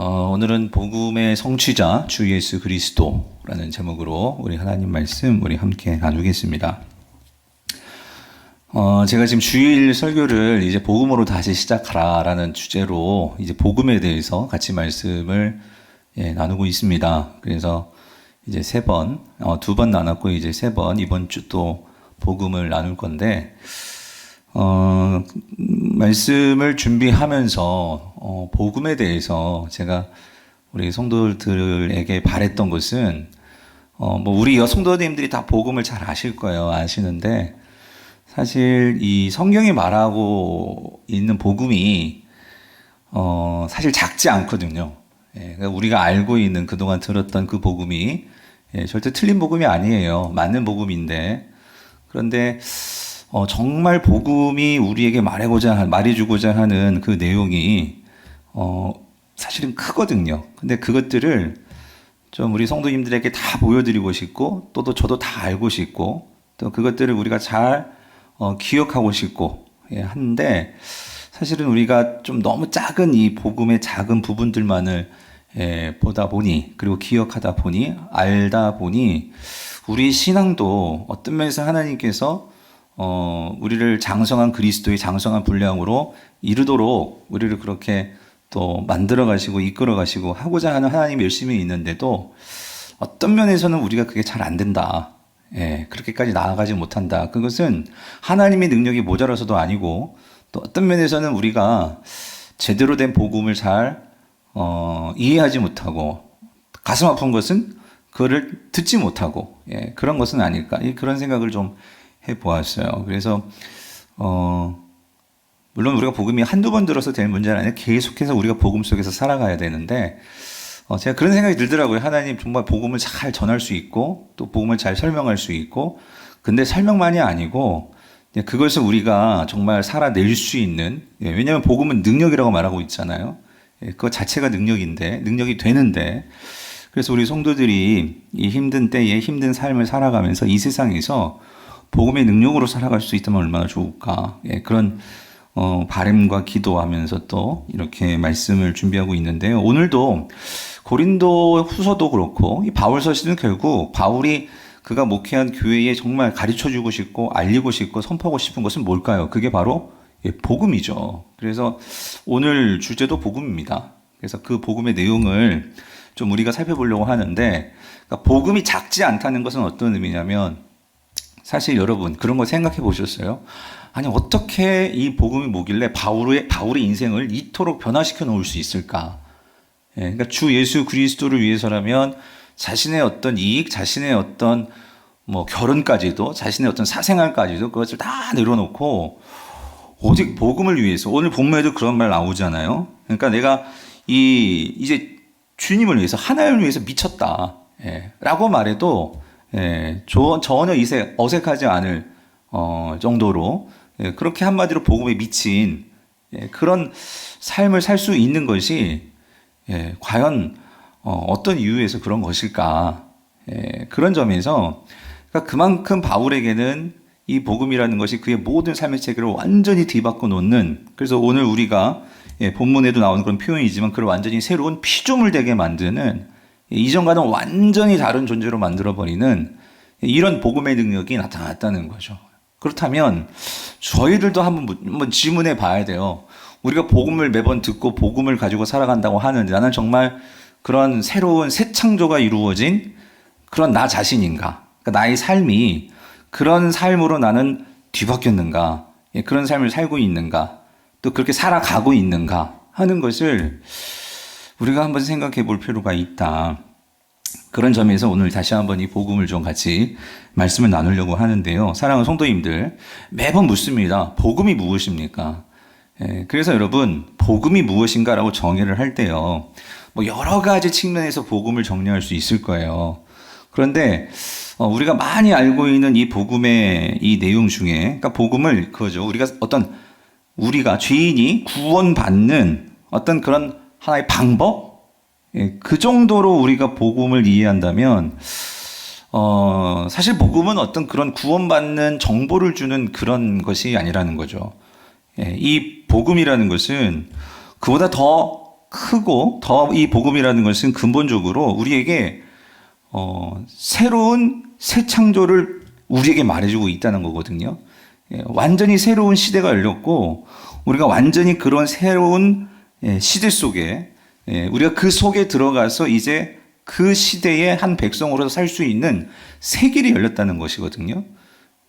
오늘은 복음의 성취자 주 예수 그리스도라는 제목으로 우리 하나님 말씀 우리 함께 나누겠습니다. 제가 지금 주일 설교를 이제 복음으로 다시 시작하라라는 주제로 이제 복음에 대해서 같이 말씀을 나누고 있습니다. 그래서 이제 두 번 나눴고 이제 세 번 이번 주 또 복음을 나눌 건데 말씀을 준비하면서 복음에 대해서 제가 우리 성도들에게 바랬던 것은 우리 성도님들이 다 복음을 잘 아실 거예요. 아시는데 사실 이 성경이 말하고 있는 복음이 사실 작지 않거든요. 그러니까 우리가 알고 있는 그동안 들었던 그 복음이 절대 틀린 복음이 아니에요. 맞는 복음인데 그런데 정말 복음이 우리에게 말해주고자 하는 그 내용이 사실은 크거든요. 근데 그것들을 좀 우리 성도님들에게 다 보여드리고 싶고 또 저도 다 알고 싶고 또 그것들을 우리가 잘 기억하고 싶고 하는데 사실은 우리가 좀 너무 작은 이 복음의 작은 부분들만을 보다 보니 그리고 기억하다 보니 알다 보니 우리 신앙도 어떤 면에서 하나님께서 우리를 장성한 그리스도의 장성한 분량으로 이르도록 우리를 그렇게 또 만들어 가시고 이끌어 가시고 하고자 하는 하나님의 열심이 있는데도 어떤 면에서는 우리가 그게 잘 안 된다. 그렇게까지 나아가지 못한다. 그것은 하나님의 능력이 모자라서도 아니고 또 어떤 면에서는 우리가 제대로 된 복음을 잘 이해하지 못하고 가슴 아픈 것은 그거를 듣지 못하고 그런 것은 아닐까. 그런 생각을 좀 해보았어요. 그래서 물론 우리가 복음이 한두 번 들어서 될 문제는 아니에요. 계속해서 우리가 복음 속에서 살아가야 되는데 제가 그런 생각이 들더라고요. 하나님 정말 복음을 잘 전할 수 있고 또 복음을 잘 설명할 수 있고 근데 설명만이 아니고 그것을 우리가 정말 살아낼 수 있는 왜냐하면 복음은 능력이라고 말하고 있잖아요. 그것 자체가 능력이 되는데 그래서 우리 성도들이 이 힘든 때에 힘든 삶을 살아가면서 이 세상에서 복음의 능력으로 살아갈 수 있다면 얼마나 좋을까. 그런 바람과 기도하면서 또 이렇게 말씀을 준비하고 있는데요. 오늘도 고린도 후서도 그렇고 이 바울서시는 결국 바울이 그가 목회한 교회에 정말 가르쳐주고 싶고 알리고 싶고 선포하고 싶은 것은 뭘까요? 그게 바로 복음이죠. 그래서 오늘 주제도 복음입니다. 그래서 그 복음의 내용을 좀 우리가 살펴보려고 하는데 그러니까 복음이 작지 않다는 것은 어떤 의미냐면 사실 여러분 그런 거 생각해 보셨어요? 아니 어떻게 이 복음이 뭐길래 바울의 인생을 이토록 변화시켜 놓을 수 있을까? 그러니까 주 예수 그리스도를 위해서라면 자신의 어떤 이익, 자신의 어떤 결혼까지도, 자신의 어떤 사생활까지도 그것을 다 내려놓고 오직 복음을 위해서 오늘 본문에도 그런 말 나오잖아요. 그러니까 내가 이제 주님을 위해서 하나님을 위해서 미쳤다, 라고 말해도 전혀 어색하지 않을 정도로 그렇게 한마디로 복음에 미친 그런 삶을 살 수 있는 것이 과연 어떤 이유에서 그런 것일까? 그런 점에서 그러니까 그만큼 바울에게는 이 복음이라는 것이 그의 모든 삶의 체계를 완전히 뒤바꿔 놓는 그래서 오늘 우리가 본문에도 나오는 그런 표현이지만 그걸 완전히 새로운 피조물 되게 만드는 이전과는 완전히 다른 존재로 만들어버리는 이런 복음의 능력이 나타났다는 거죠. 그렇다면 저희들도 한번 질문해 봐야 돼요. 우리가 복음을 매번 듣고 복음을 가지고 살아간다고 하는데 나는 정말 그런 새로운 새 창조가 이루어진 그런 나 자신인가? 그러니까 나의 삶이 그런 삶으로 나는 뒤바뀌었는가? 그런 삶을 살고 있는가? 또 그렇게 살아가고 있는가? 하는 것을 우리가 한번 생각해 볼 필요가 있다. 그런 점에서 오늘 다시 한번 이 복음을 좀 같이 말씀을 나누려고 하는데요. 사랑하는 성도님들, 매번 묻습니다. 복음이 무엇입니까? 그래서 여러분, 복음이 무엇인가라고 정의를 할 때요. 여러 가지 측면에서 복음을 정리할 수 있을 거예요. 그런데 우리가 많이 알고 있는 이 복음의 이 내용 중에, 그러니까 복음을 그거죠. 우리가 죄인이 구원받는 어떤 그런 하나의 방법? 그 정도로 우리가 복음을 이해한다면, 사실 복음은 어떤 그런 구원받는 정보를 주는 그런 것이 아니라는 거죠. 이 복음이라는 것은 그보다 더 크고 더 이 복음이라는 것은 근본적으로 우리에게 새로운 새 창조를 우리에게 말해주고 있다는 거거든요. 완전히 새로운 시대가 열렸고 우리가 완전히 그런 새로운 시대 속에 우리가 그 속에 들어가서 이제 그 시대의 한 백성으로서 살 수 있는 새 길이 열렸다는 것이거든요.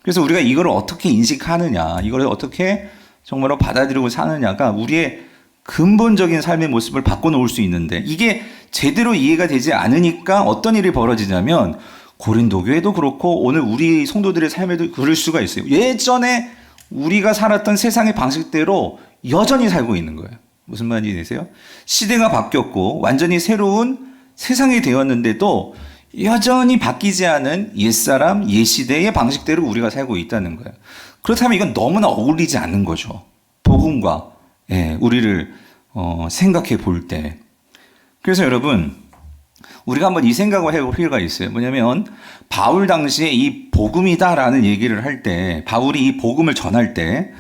그래서 우리가 이걸 어떻게 인식하느냐, 이걸 어떻게 정말로 받아들이고 사느냐가 우리의 근본적인 삶의 모습을 바꿔놓을 수 있는데, 이게 제대로 이해가 되지 않으니까 어떤 일이 벌어지냐면 고린도 교회도 그렇고 오늘 우리 성도들의 삶에도 그럴 수가 있어요. 예전에 우리가 살았던 세상의 방식대로 여전히 살고 있는 거예요. 무슨 말인지 되세요? 시대가 바뀌었고 완전히 새로운 세상이 되었는데도 여전히 바뀌지 않은 옛사람, 옛시대의 방식대로 우리가 살고 있다는 거예요. 그렇다면 이건 너무나 어울리지 않는 거죠. 복음과 우리를 생각해 볼 때. 그래서 여러분, 우리가 한번 이 생각을 해볼 필요가 있어요. 뭐냐면 바울 당시에 이 복음이다라는 얘기를 할 때, 바울이 이 복음을 전할 때,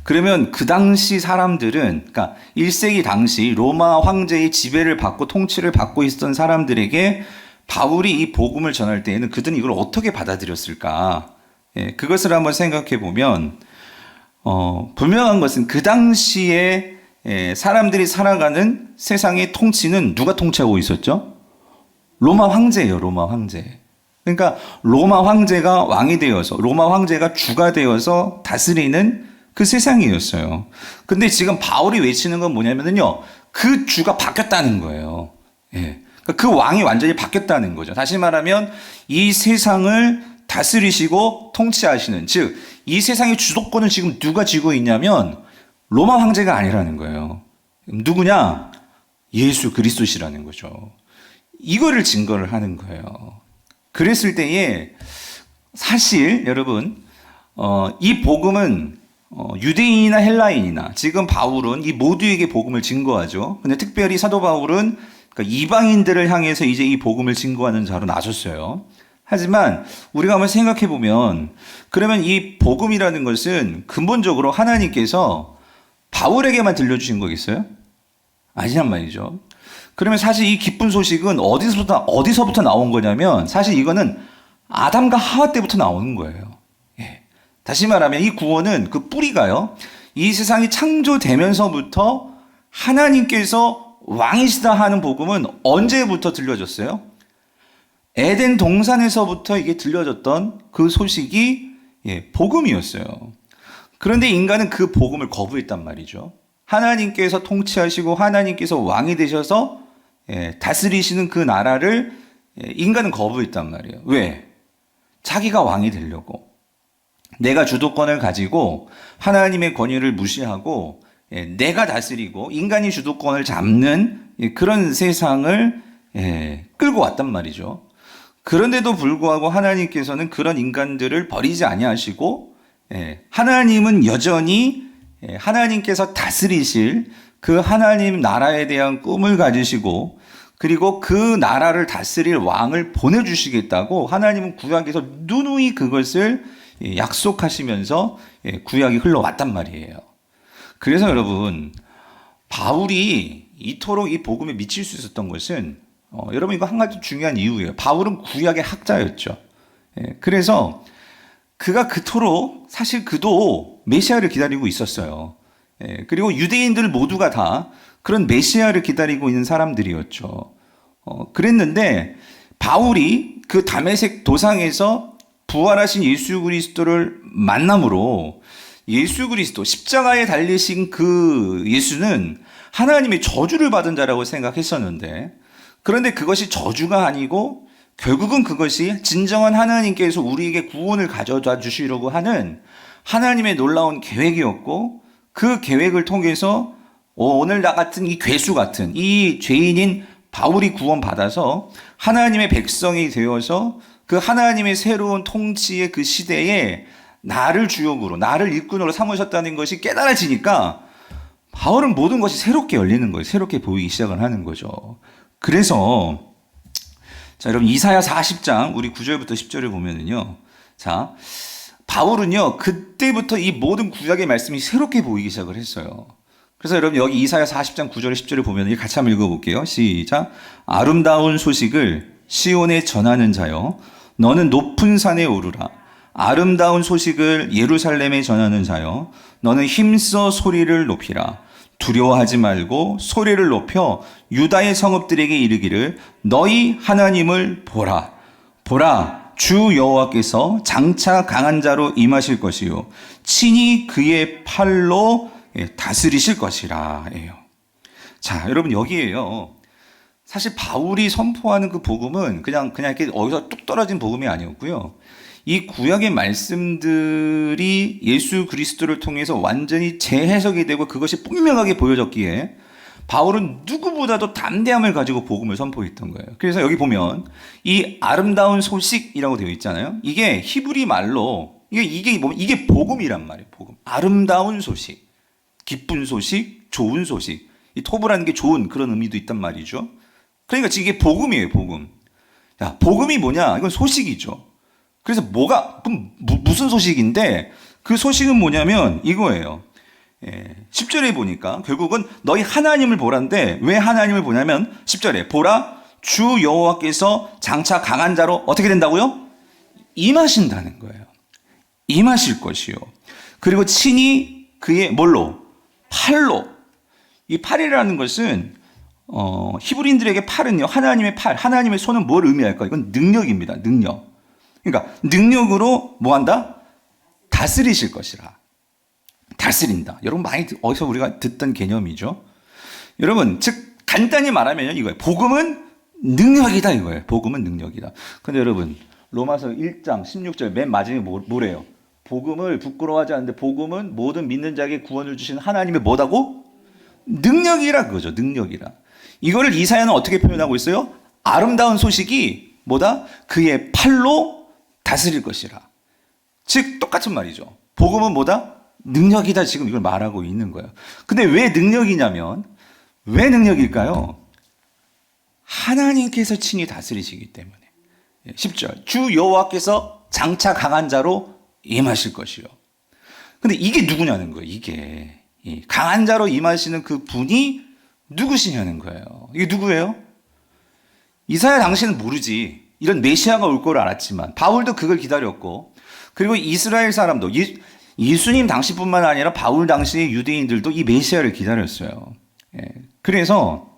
그러면 그 당시 사람들은, 그러니까 1세기 당시 로마 황제의 지배를 받고 통치를 받고 있었던 사람들에게 바울이 이 복음을 전할 때에는 그들은 이걸 어떻게 받아들였을까? 그것을 한번 생각해 보면 분명한 것은 그 당시에 사람들이 살아가는 세상의 통치는 누가 통치하고 있었죠? 로마 황제예요, 로마 황제. 그러니까 로마 황제가 왕이 되어서, 로마 황제가 주가 되어서 다스리는 그 세상이었어요. 근데 지금 바울이 외치는 건 뭐냐면요, 그 주가 바뀌었다는 거예요. 그러니까 그 왕이 완전히 바뀌었다는 거죠. 다시 말하면 이 세상을 다스리시고 통치하시는, 즉 이 세상의 주도권을 지금 누가 쥐고 있냐면 로마 황제가 아니라는 거예요. 누구냐? 예수 그리스도시라는 거죠. 이거를 증거를 하는 거예요. 그랬을 때에 사실 여러분 이 복음은 유대인이나 헬라인이나, 지금 바울은 이 모두에게 복음을 증거하죠. 근데 특별히 사도 바울은 그러니까 이방인들을 향해서 이제 이 복음을 증거하는 자로 나섰어요. 하지만 우리가 한번 생각해 보면, 그러면 이 복음이라는 것은 근본적으로 하나님께서 바울에게만 들려주신 거겠어요? 아니란 말이죠. 그러면 사실 이 기쁜 소식은 어디서부터 나온 거냐면, 사실 이거는 아담과 하와 때부터 나오는 거예요. 다시 말하면 이 구원은 그 뿌리가요, 이 세상이 창조되면서부터 하나님께서 왕이시다 하는 복음은 언제부터 들려졌어요? 에덴 동산에서부터 이게 들려졌던 그 소식이 복음이었어요. 그런데 인간은 그 복음을 거부했단 말이죠. 하나님께서 통치하시고 하나님께서 왕이 되셔서 다스리시는 그 나라를 인간은 거부했단 말이에요. 왜? 자기가 왕이 되려고. 내가 주도권을 가지고 하나님의 권위를 무시하고 내가 다스리고 인간이 주도권을 잡는 그런 세상을 끌고 왔단 말이죠. 그런데도 불구하고 하나님께서는 그런 인간들을 버리지 아니하시고 하나님은 여전히 하나님께서 다스리실 그 하나님 나라에 대한 꿈을 가지시고, 그리고 그 나라를 다스릴 왕을 보내주시겠다고 하나님은 구약에서 누누이 그것을 약속하시면서 구약이 흘러왔단 말이에요. 그래서 여러분, 바울이 이토록 이 복음에 미칠 수 있었던 것은 여러분, 이거 한 가지 중요한 이유예요. 바울은 구약의 학자였죠. 그래서 그가 그토록, 사실 그도 메시아를 기다리고 있었어요. 그리고 유대인들 모두가 다 그런 메시아를 기다리고 있는 사람들이었죠. 그랬는데 바울이 그 다메섹 도상에서 부활하신 예수 그리스도를 만남으로, 예수 그리스도 십자가에 달리신 그 예수는 하나님의 저주를 받은 자라고 생각했었는데, 그런데 그것이 저주가 아니고 결국은 그것이 진정한 하나님께서 우리에게 구원을 가져다 주시려고 하는 하나님의 놀라운 계획이었고, 그 계획을 통해서 오늘 나 같은 이 괴수 같은 이 죄인인 바울이 구원받아서 하나님의 백성이 되어서 그 하나님의 새로운 통치의 그 시대에 나를 주역으로, 나를 일꾼으로 삼으셨다는 것이 깨달아지니까 바울은 모든 것이 새롭게 열리는 거예요. 새롭게 보이기 시작을 하는 거죠. 그래서 자, 여러분, 이사야 40장 우리 9절부터 10절을 보면은요, 자, 바울은요 그때부터 이 모든 구약의 말씀이 새롭게 보이기 시작을 했어요. 그래서 여러분 여기 이사야 40장 9절에 10절에 보면 같이 한번 읽어볼게요. 시작. 아름다운 소식을 시온에 전하는 자여 너는 높은 산에 오르라. 아름다운 소식을 예루살렘에 전하는 자여 너는 힘써 소리를 높이라. 두려워하지 말고 소리를 높여 유다의 성읍들에게 이르기를 너희 하나님을 보라. 보라, 주 여호와께서 장차 강한 자로 임하실 것이요 친히 그의 팔로 다스리실 것이라. 자, 여러분 여기에요. 사실 바울이 선포하는 그 복음은 그냥 이렇게 어디서 뚝 떨어진 복음이 아니었고요. 이 구약의 말씀들이 예수 그리스도를 통해서 완전히 재해석이 되고 그것이 분명하게 보여졌기에 바울은 누구보다도 담대함을 가지고 복음을 선포했던 거예요. 그래서 여기 보면 이 아름다운 소식이라고 되어 있잖아요. 이게 히브리 말로 이게 복음이란 말이에요. 복음. 아름다운 소식, 기쁜 소식, 좋은 소식. 이 토브라는 게 좋은 그런 의미도 있단 말이죠. 그러니까 지금 이게 복음이에요. 복음. 야, 복음이 뭐냐? 이건 소식이죠. 그래서 무슨 소식인데 그 소식은 뭐냐면 이거예요. 10절에 보니까 결국은 너희 하나님을 보라인데 왜 하나님을 보냐면 10절에 보라 주 여호와께서 장차 강한 자로 어떻게 된다고요? 임하신다는 거예요. 임하실 것이요. 그리고 친히 그의 뭘로? 팔로. 이 팔이라는 것은 히브리인들에게 팔은요. 하나님의 팔, 하나님의 손은 뭘 의미할까? 이건 능력입니다. 능력. 그러니까 능력으로 뭐 한다? 다스리실 것이라. 다스린다. 여러분 많이 어디서 우리가 듣던 개념이죠. 여러분 즉 간단히 말하면 이거예요. 복음은 능력이다 이거예요. 복음은 능력이다. 근데 여러분 로마서 1장 16절 맨 마지막에 뭐래요? 복음을 부끄러워하지 않는데 복음은 모든 믿는 자에게 구원을 주시는 하나님의 뭐다고? 능력이라 그거죠. 능력이라. 이거를 이사야는 어떻게 표현하고 있어요? 아름다운 소식이 뭐다? 그의 팔로 다스릴 것이라. 즉 똑같은 말이죠. 복음은 뭐다? 능력이다. 지금 이걸 말하고 있는 거예요. 근데 왜 능력이냐면 왜 능력일까요? 하나님께서 친히 다스리시기 때문에. 10절 주 여호와께서 장차 강한 자로 임하실 것이요. 근데 이게 누구냐는 거예요. 이게 강한 자로 임하시는 그 분이 누구시냐는 거예요. 이게 누구예요? 이사야 당시는 모르지. 이런 메시아가 올 걸 알았지만 바울도 그걸 기다렸고 그리고 이스라엘 사람도 예수님 당시뿐만 아니라 바울 당시의 유대인들도 이 메시아를 기다렸어요. 그래서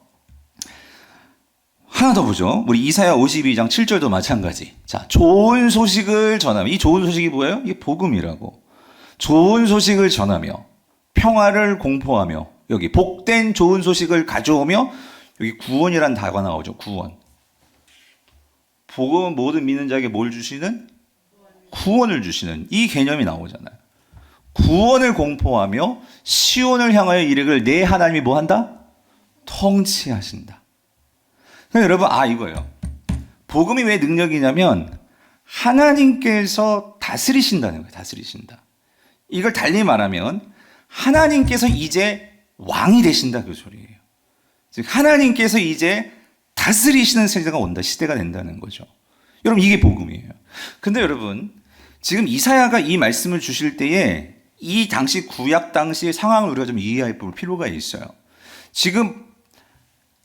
하나 더 보죠. 우리 이사야 52장 7절도 마찬가지. 자, 좋은 소식을 전하며 이 좋은 소식이 뭐예요? 이게 복음이라고. 좋은 소식을 전하며 평화를 공포하며 여기 복된 좋은 소식을 가져오며 여기 구원이란 단어가 나오죠. 구원. 복음은 모든 믿는 자에게 뭘 주시는? 구원을 주시는 이 개념이 나오잖아요. 구원을 공포하며 시온을 향하여 이르기를 내 하나님이 뭐 한다? 통치하신다. 그러니까 여러분 이거예요. 복음이 왜 능력이냐면 하나님께서 다스리신다는 거예요. 다스리신다. 이걸 달리 말하면 하나님께서 이제 왕이 되신다 그 소리예요. 즉 하나님께서 이제 다스리시는 세대가 온다. 시대가 된다는 거죠. 여러분 이게 복음이에요. 근데 여러분 지금 이사야가 이 말씀을 주실 때에 이 당시 구약 당시의 상황을 우리가 좀 이해할 필요가 있어요. 지금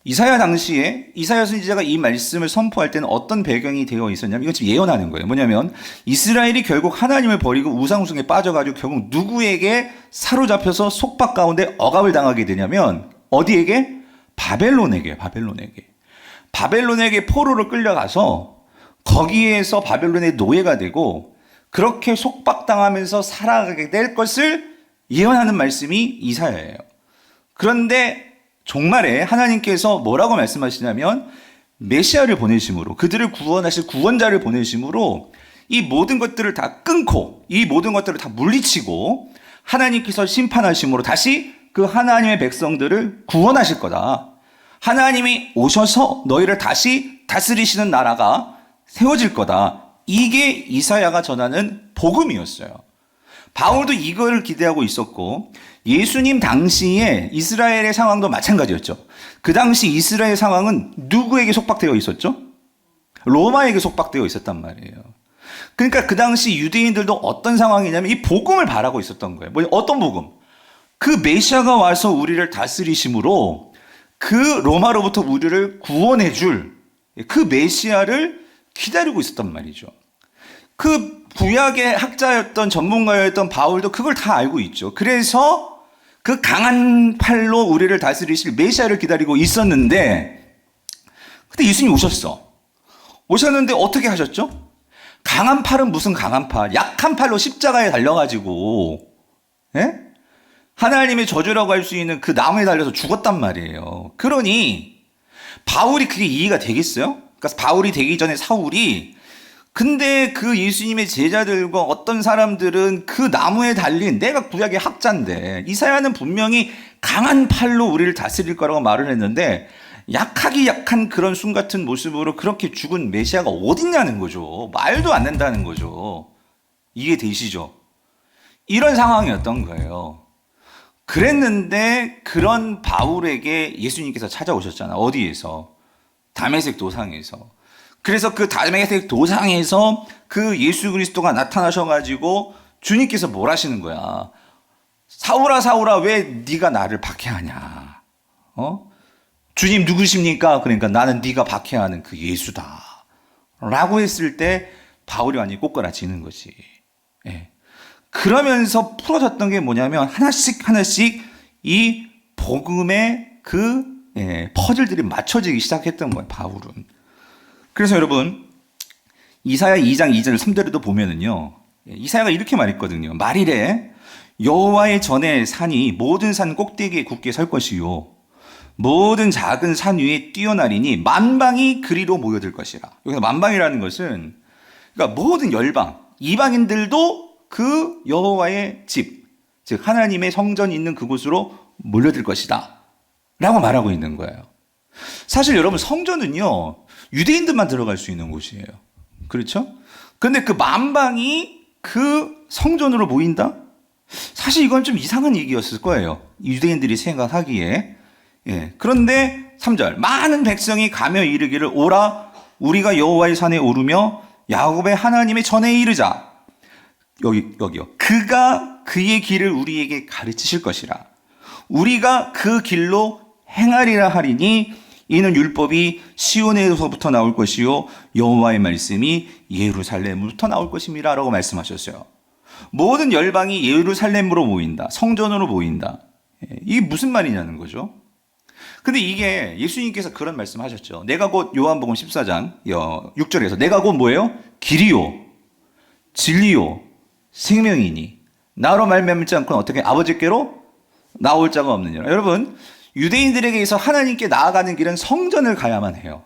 이사야 당시에 이사야 선지자가 이 말씀을 선포할 때는 어떤 배경이 되어 있었냐면 이건 지금 예언하는 거예요. 뭐냐면 이스라엘이 결국 하나님을 버리고 우상숭에 빠져가지고 결국 누구에게 사로잡혀서 속박 가운데 억압을 당하게 되냐면 어디에게? 바벨론에게. 바벨론에게 포로로 끌려가서 거기에서 바벨론의 노예가 되고 그렇게 속박당하면서 살아가게 될 것을 예언하는 말씀이 이사야예요. 그런데 종말에 하나님께서 뭐라고 말씀하시냐면 메시아를 보내심으로 그들을 구원하실 구원자를 보내심으로 이 모든 것들을 다 끊고 이 모든 것들을 다 물리치고 하나님께서 심판하심으로 다시 그 하나님의 백성들을 구원하실 거다. 하나님이 오셔서 너희를 다시 다스리시는 나라가 세워질 거다. 이게 이사야가 전하는 복음이었어요. 바울도 이거를 기대하고 있었고 예수님 당시에 이스라엘의 상황도 마찬가지였죠. 그 당시 이스라엘 상황은 누구에게 속박되어 있었죠? 로마에게 속박되어 있었단 말이에요. 그러니까 그 당시 유대인들도 어떤 상황이냐면 이 복음을 바라고 있었던 거예요. 어떤 복음? 그 메시아가 와서 우리를 다스리심으로 그 로마로부터 우리를 구원해 줄 그 메시아를 기다리고 있었단 말이죠. 그 구약의 학자였던 전문가였던 바울도 그걸 다 알고 있죠. 그래서 그 강한 팔로 우리를 다스리실 메시아를 기다리고 있었는데, 근데 예수님이 오셨는데 어떻게 하셨죠? 강한 팔은 무슨 강한 팔? 약한 팔로 십자가에 달려가지고, 예? 하나님의 저주라고 할 수 있는 그 나무에 달려서 죽었단 말이에요. 그러니 바울이 그게 이해가 되겠어요? 그러니까 바울이 되기 전에 사울이, 근데 그 예수님의 제자들과 어떤 사람들은 그 나무에 달린, 내가 구약의 학자인데 이사야는 분명히 강한 팔로 우리를 다스릴 거라고 말을 했는데 약하기 약한 그런 순 같은 모습으로 그렇게 죽은 메시아가 어딨냐는 거죠. 말도 안 된다는 거죠. 이해되시죠? 이런 상황이었던 거예요. 그랬는데 그런 바울에게 예수님께서 찾아오셨잖아. 어디에서? 다메섹 도상에서. 그래서 그 다메섹 도상에서 그 예수 그리스도가 나타나셔가지고 주님께서 뭘 하시는 거야? 사울아 사울아 왜 네가 나를 박해하냐? 주님 누구십니까? 그러니까 나는 네가 박해하는 그 예수다 라고 했을 때 바울이 완전히 꼬꾸라지는 거지. 예. 그러면서 풀어졌던 게 뭐냐면 하나씩 이 복음의 그 퍼즐들이 맞춰지기 시작했던 거예요, 바울은. 그래서 여러분, 이사야 2장 2절 3절에도 보면은요, 이사야가 이렇게 말했거든요. 말이래 여호와의 전에 산이 모든 산 꼭대기에 굳게 설 것이요 모든 작은 산 위에 뛰어나리니 만방이 그리로 모여들 것이라. 여기서 만방이라는 것은 그러니까 모든 열방, 이방인들도 그 여호와의 집, 즉 하나님의 성전이 있는 그곳으로 몰려들 것이다 라고 말하고 있는 거예요. 사실 여러분, 성전은요 유대인들만 들어갈 수 있는 곳이에요. 그렇죠? 근데 그 만방이 그 성전으로 모인다? 사실 이건 좀 이상한 얘기였을 거예요, 유대인들이 생각하기에. 그런데 3절, 많은 백성이 가며 이르기를 오라 우리가 여호와의 산에 오르며 야곱의 하나님의 전에 이르자. 여기요. 그가 그의 길을 우리에게 가르치실 것이라. 우리가 그 길로 행하리라 하리니 이는 율법이 시온에서부터 나올 것이요 여호와의 말씀이 예루살렘으로부터 나올 것임이라 라고 말씀하셨어요. 모든 열방이 예루살렘으로 모인다. 성전으로 모인다. 이게 무슨 말이냐는 거죠. 근데 이게 예수님께서 그런 말씀하셨죠. 내가 곧, 요한복음 14장 6절에서 내가 곧 뭐예요? 길이요 진리요 생명이니 나로 말미암지 않고는 어떻게 아버지께로 나올 자가 없느니라. 여러분, 유대인들에게서 하나님께 나아가는 길은 성전을 가야만 해요.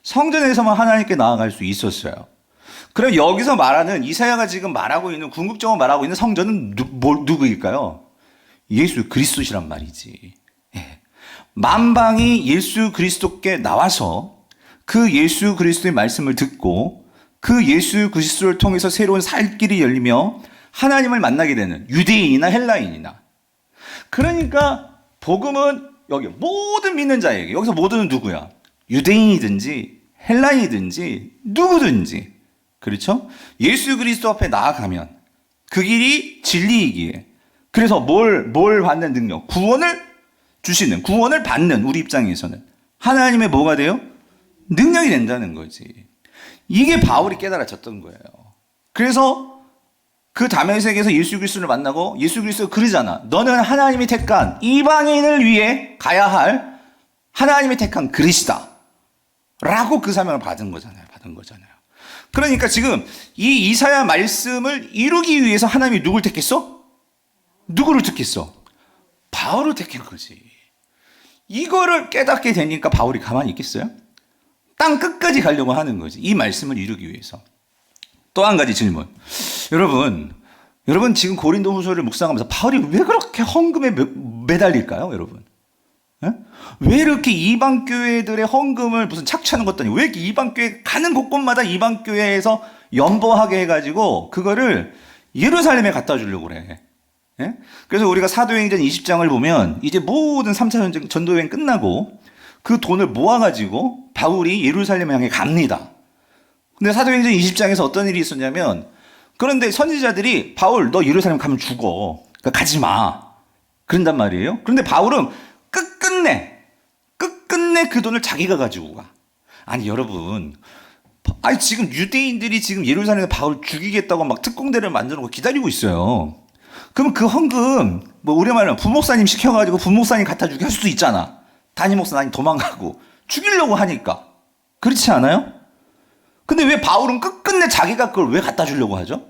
성전에서만 하나님께 나아갈 수 있었어요. 그럼 여기서 말하는, 이사야가 지금 말하고 있는, 궁극적으로 말하고 있는 성전은 누구일까요? 예수 그리스도시란 말이지. 만방이 예수 그리스도께 나와서 그 예수 그리스도의 말씀을 듣고 그 예수 그리스도를 통해서 새로운 살 길이 열리며 하나님을 만나게 되는, 유대인이나 헬라인이나. 그러니까 복음은 여기 모든 믿는 자에게, 여기서 모두는 누구야? 유대인이든지 헬라인이든지 누구든지, 그렇죠? 예수 그리스도 앞에 나아가면 그 길이 진리이기에, 그래서 뭘 받는 능력, 구원을 주시는, 구원을 받는 우리 입장에서는 하나님의 뭐가 돼요? 능력이 된다는 거지. 이게 바울이 깨달아졌던 거예요. 그래서 그 다메섹에서 예수 그리스도를 만나고 예수 그리스도가 그러잖아. 너는 하나님이 택한 이방인을 위해 가야 할 하나님이 택한 그리스다 라고 그 사명을 받은 거잖아요. 그러니까 지금 이 이사야 말씀을 이루기 위해서 하나님이 누굴 택했어? 누구를 택했어? 바울을 택한 거지. 이거를 깨닫게 되니까 바울이 가만히 있겠어요? 땅 끝까지 가려고 하는 거지, 이 말씀을 이루기 위해서. 또 한 가지 질문. 여러분 지금 고린도후서를 묵상하면서 바울이 왜 그렇게 헌금에 매달릴까요, 여러분? 왜 이렇게 이방 교회들의 헌금을 무슨 착취하는 것도 아니고 왜 이렇게 이방 교회 가는 곳곳마다 이방 교회에서 연보하게 해가지고 그거를 예루살렘에 갖다 주려고 그래. 그래서 우리가 사도행전 20장을 보면 이제 모든 3차 전도여행 끝나고 그 돈을 모아가지고 바울이 예루살렘 향해 갑니다. 근데 사도행전 20장에서 어떤 일이 있었냐면, 그런데 선지자들이 바울 너 예루살렘 가면 죽어, 그러니까 가지 마 그런단 말이에요. 그런데 바울은 끝끝내 그 돈을 자기가 가지고 가. 아니 여러분, 아니 지금 유대인들이 지금 예루살렘에 바울 죽이겠다고 막 특공대를 만들어 놓고 기다리고 있어요. 그럼 그 헌금 뭐 우리 말로 부목사님 시켜가지고 부목사님 갖다 주게 할 수도 있잖아. 담임 목사님 도망가고 죽이려고 하니까. 그렇지 않아요? 근데 왜 바울은 끝끝내 자기가 그걸 왜 갖다 주려고 하죠?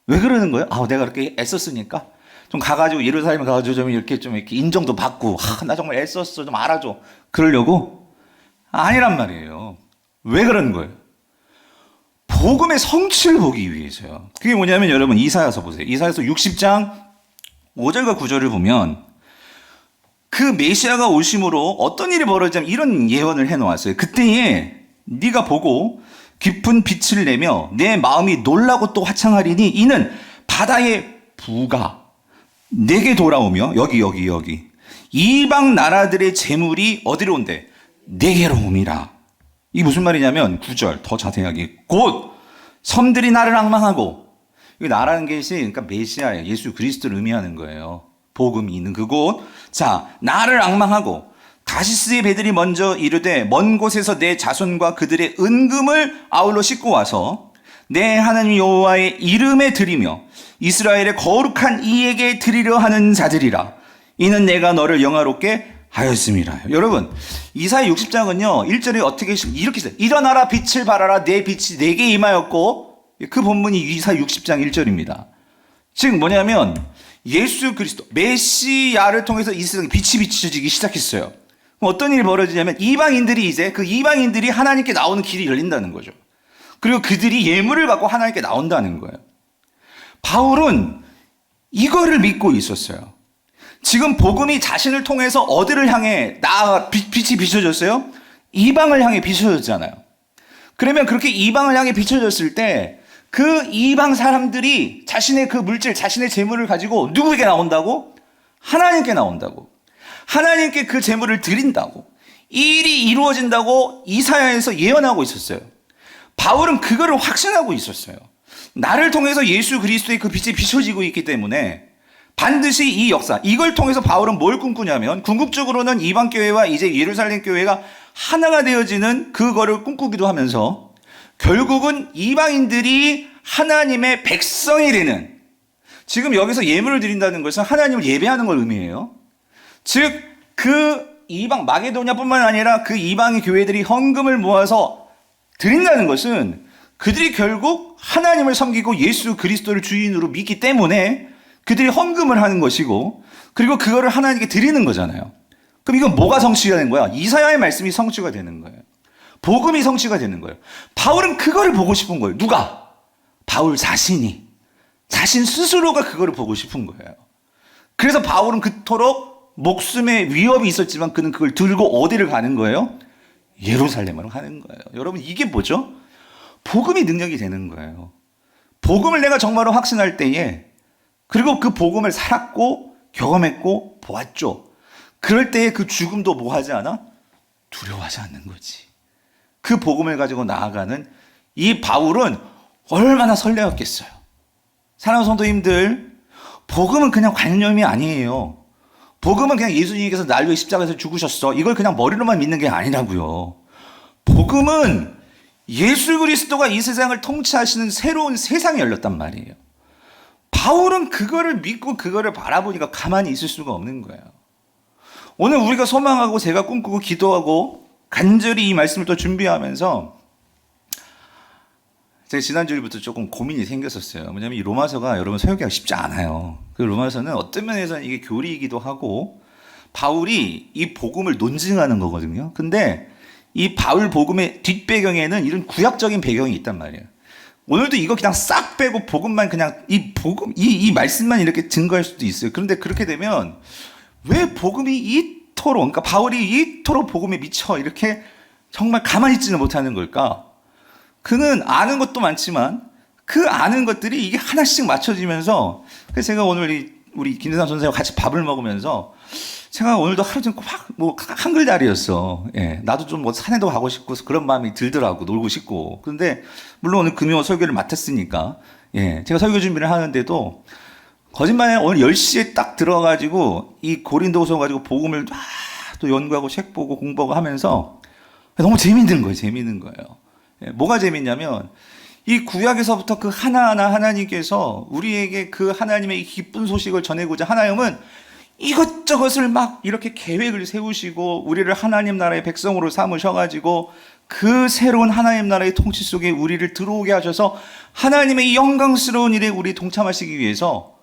왜 그러는 거예요? 아, 내가 그렇게 애썼으니까 좀 가가지고 예루살렘에 가가지고 좀 이렇게 인정도 받고, 나 정말 애썼어, 좀 알아줘. 그러려고? 아니란 말이에요. 왜 그러는 거예요? 복음의 성취를 보기 위해서요. 그게 뭐냐면 여러분 이사야서 보세요. 이사야서 60장 5절과 9절을 보면 그 메시아가 오심으로 어떤 일이 벌어지냐면 이런 예언을 해놓았어요. 그때에 네가 보고 깊은 빛을 내며 내 마음이 놀라고 또 화창하리니 이는 바다의 부가 내게 돌아오며 여기 이방 나라들의 재물이 어디로 온대? 내게로 옴이라. 이게 무슨 말이냐면 9절 더 자세하게 곧 섬들이 나를 앙망하고, 이 나라는 것이 그러니까 메시아예요. 예수 그리스도를 의미하는 거예요. 복음이 있는 그곳. 자, 나를 앙망하고 다시스의 배들이 먼저 이르되 먼 곳에서 내 자손과 그들의 은금을 아울러 싣고 와서 내 하나님 여호와의 이름에 드리며 이스라엘의 거룩한 이에게 드리려 하는 자들이라. 이는 내가 너를 영화롭게 하였음이라. 여러분, 이사야 60장은요 1절에 어떻게 이렇게 써요. 일어나라 빛을 발하라 내 빛이 내게 임하였고, 그 본문이 이사야 60장 1절입니다. 즉 뭐냐면 예수 그리스도 메시아를 통해서 이 세상에 빛이 비춰지기 시작했어요. 그럼 어떤 일이 벌어지냐면 이방인들이 이제 그 이방인들이 하나님께 나오는 길이 열린다는 거죠. 그리고 그들이 예물을 갖고 하나님께 나온다는 거예요. 바울은 이거를 믿고 있었어요. 지금 복음이 자신을 통해서 어디를 향해 빛이 비춰졌어요? 이방을 향해 비춰졌잖아요. 그러면 그렇게 이방을 향해 비춰졌을 때 그 이방 사람들이 자신의 그 물질, 자신의 재물을 가지고 누구에게 나온다고? 하나님께 나온다고. 하나님께 그 재물을 드린다고. 이 일이 이루어진다고 이사야에서 예언하고 있었어요. 바울은 그거를 확신하고 있었어요. 나를 통해서 예수 그리스도의 그 빛이 비춰지고 있기 때문에 반드시 이 역사, 이걸 통해서 바울은 뭘 꿈꾸냐면 궁극적으로는 이방 교회와 이제 예루살렘 교회가 하나가 되어지는 그거를 꿈꾸기도 하면서 결국은 이방인들이 하나님의 백성이 되는, 지금 여기서 예물을 드린다는 것은 하나님을 예배하는 걸 의미해요. 즉 그 이방 마게도냐뿐만 아니라 그 이방의 교회들이 헌금을 모아서 드린다는 것은 그들이 결국 하나님을 섬기고 예수 그리스도를 주인으로 믿기 때문에 그들이 헌금을 하는 것이고, 그리고 그거를 하나님께 드리는 거잖아요. 그럼 이건 뭐가 성취가 된 거야? 이사야의 말씀이 성취가 되는 거예요. 복음이 성취가 되는 거예요. 바울은 그거를 보고 싶은 거예요. 누가? 바울 자신이. 자신 스스로가 그거를 보고 싶은 거예요. 그래서 바울은 그토록 목숨에 위협이 있었지만 그는 그걸 들고 어디를 가는 거예요? 예루살렘으로 가는 거예요. 여러분 이게 뭐죠? 복음이 능력이 되는 거예요. 복음을 내가 정말로 확신할 때에, 그리고 그 복음을 살았고 경험했고 보았죠. 그럴 때에 그 죽음도 뭐 하지 않아? 두려워하지 않는 거지. 그 복음을 가지고 나아가는 이 바울은 얼마나 설레었겠어요. 사랑하는 성도님들, 복음은 그냥 관념이 아니에요. 복음은 그냥 예수님께서 날 위해 십자가에서 죽으셨어, 이걸 그냥 머리로만 믿는 게 아니라고요. 복음은 예수 그리스도가 이 세상을 통치하시는 새로운 세상이 열렸단 말이에요. 바울은 그거를 믿고 그거를 바라보니까 가만히 있을 수가 없는 거예요. 오늘 우리가 소망하고 제가 꿈꾸고 기도하고 간절히 이 말씀을 또 준비하면서 제가 지난주부터 조금 고민이 생겼었어요. 뭐냐면 이 로마서가 여러분 설교하기가 쉽지 않아요. 그 로마서는 어떤 면에서는 이게 교리이기도 하고 바울이 이 복음을 논증하는 거거든요. 근데 이 바울 복음의 뒷배경에는 이런 구약적인 배경이 있단 말이에요. 오늘도 이거 그냥 싹 빼고 복음만 그냥 이 복음, 이 말씀만 이렇게 증거할 수도 있어요. 그런데 그렇게 되면 왜 복음이 이토록, 그러니까 바울이 이토록 복음에 미쳐 이렇게 정말 가만히 있지는 못하는 걸까? 그는 아는 것도 많지만 그 아는 것들이 이게 하나씩 맞춰지면서, 그래서 제가 오늘 우리 김대삼 선생님과 같이 밥을 먹으면서 제가 오늘도 하루 종일 뭐 한글날이었어. 예, 나도 좀 뭐 산에도 가고 싶고 그런 마음이 들더라고, 놀고 싶고. 그런데 물론 오늘 금요 설교를 맡았으니까, 예, 제가 설교 준비를 하는데도 거짓말에 오늘 10시에 딱 들어가가지고 이 고린도서 가지고 복음을 또 연구하고 책 보고 공부하고 하면서 너무 재밌는 거예요. 재밌는 거예요. 뭐가 재밌냐면 이 구약에서부터 그 하나하나 하나님께서 우리에게 그 하나님의 기쁜 소식을 전해고자 하나님은 이것저것을 막 이렇게 계획을 세우시고 우리를 하나님 나라의 백성으로 삼으셔가지고 그 새로운 하나님 나라의 통치 속에 우리를 들어오게 하셔서 하나님의 이 영광스러운 일에 우리 동참하시기 위해서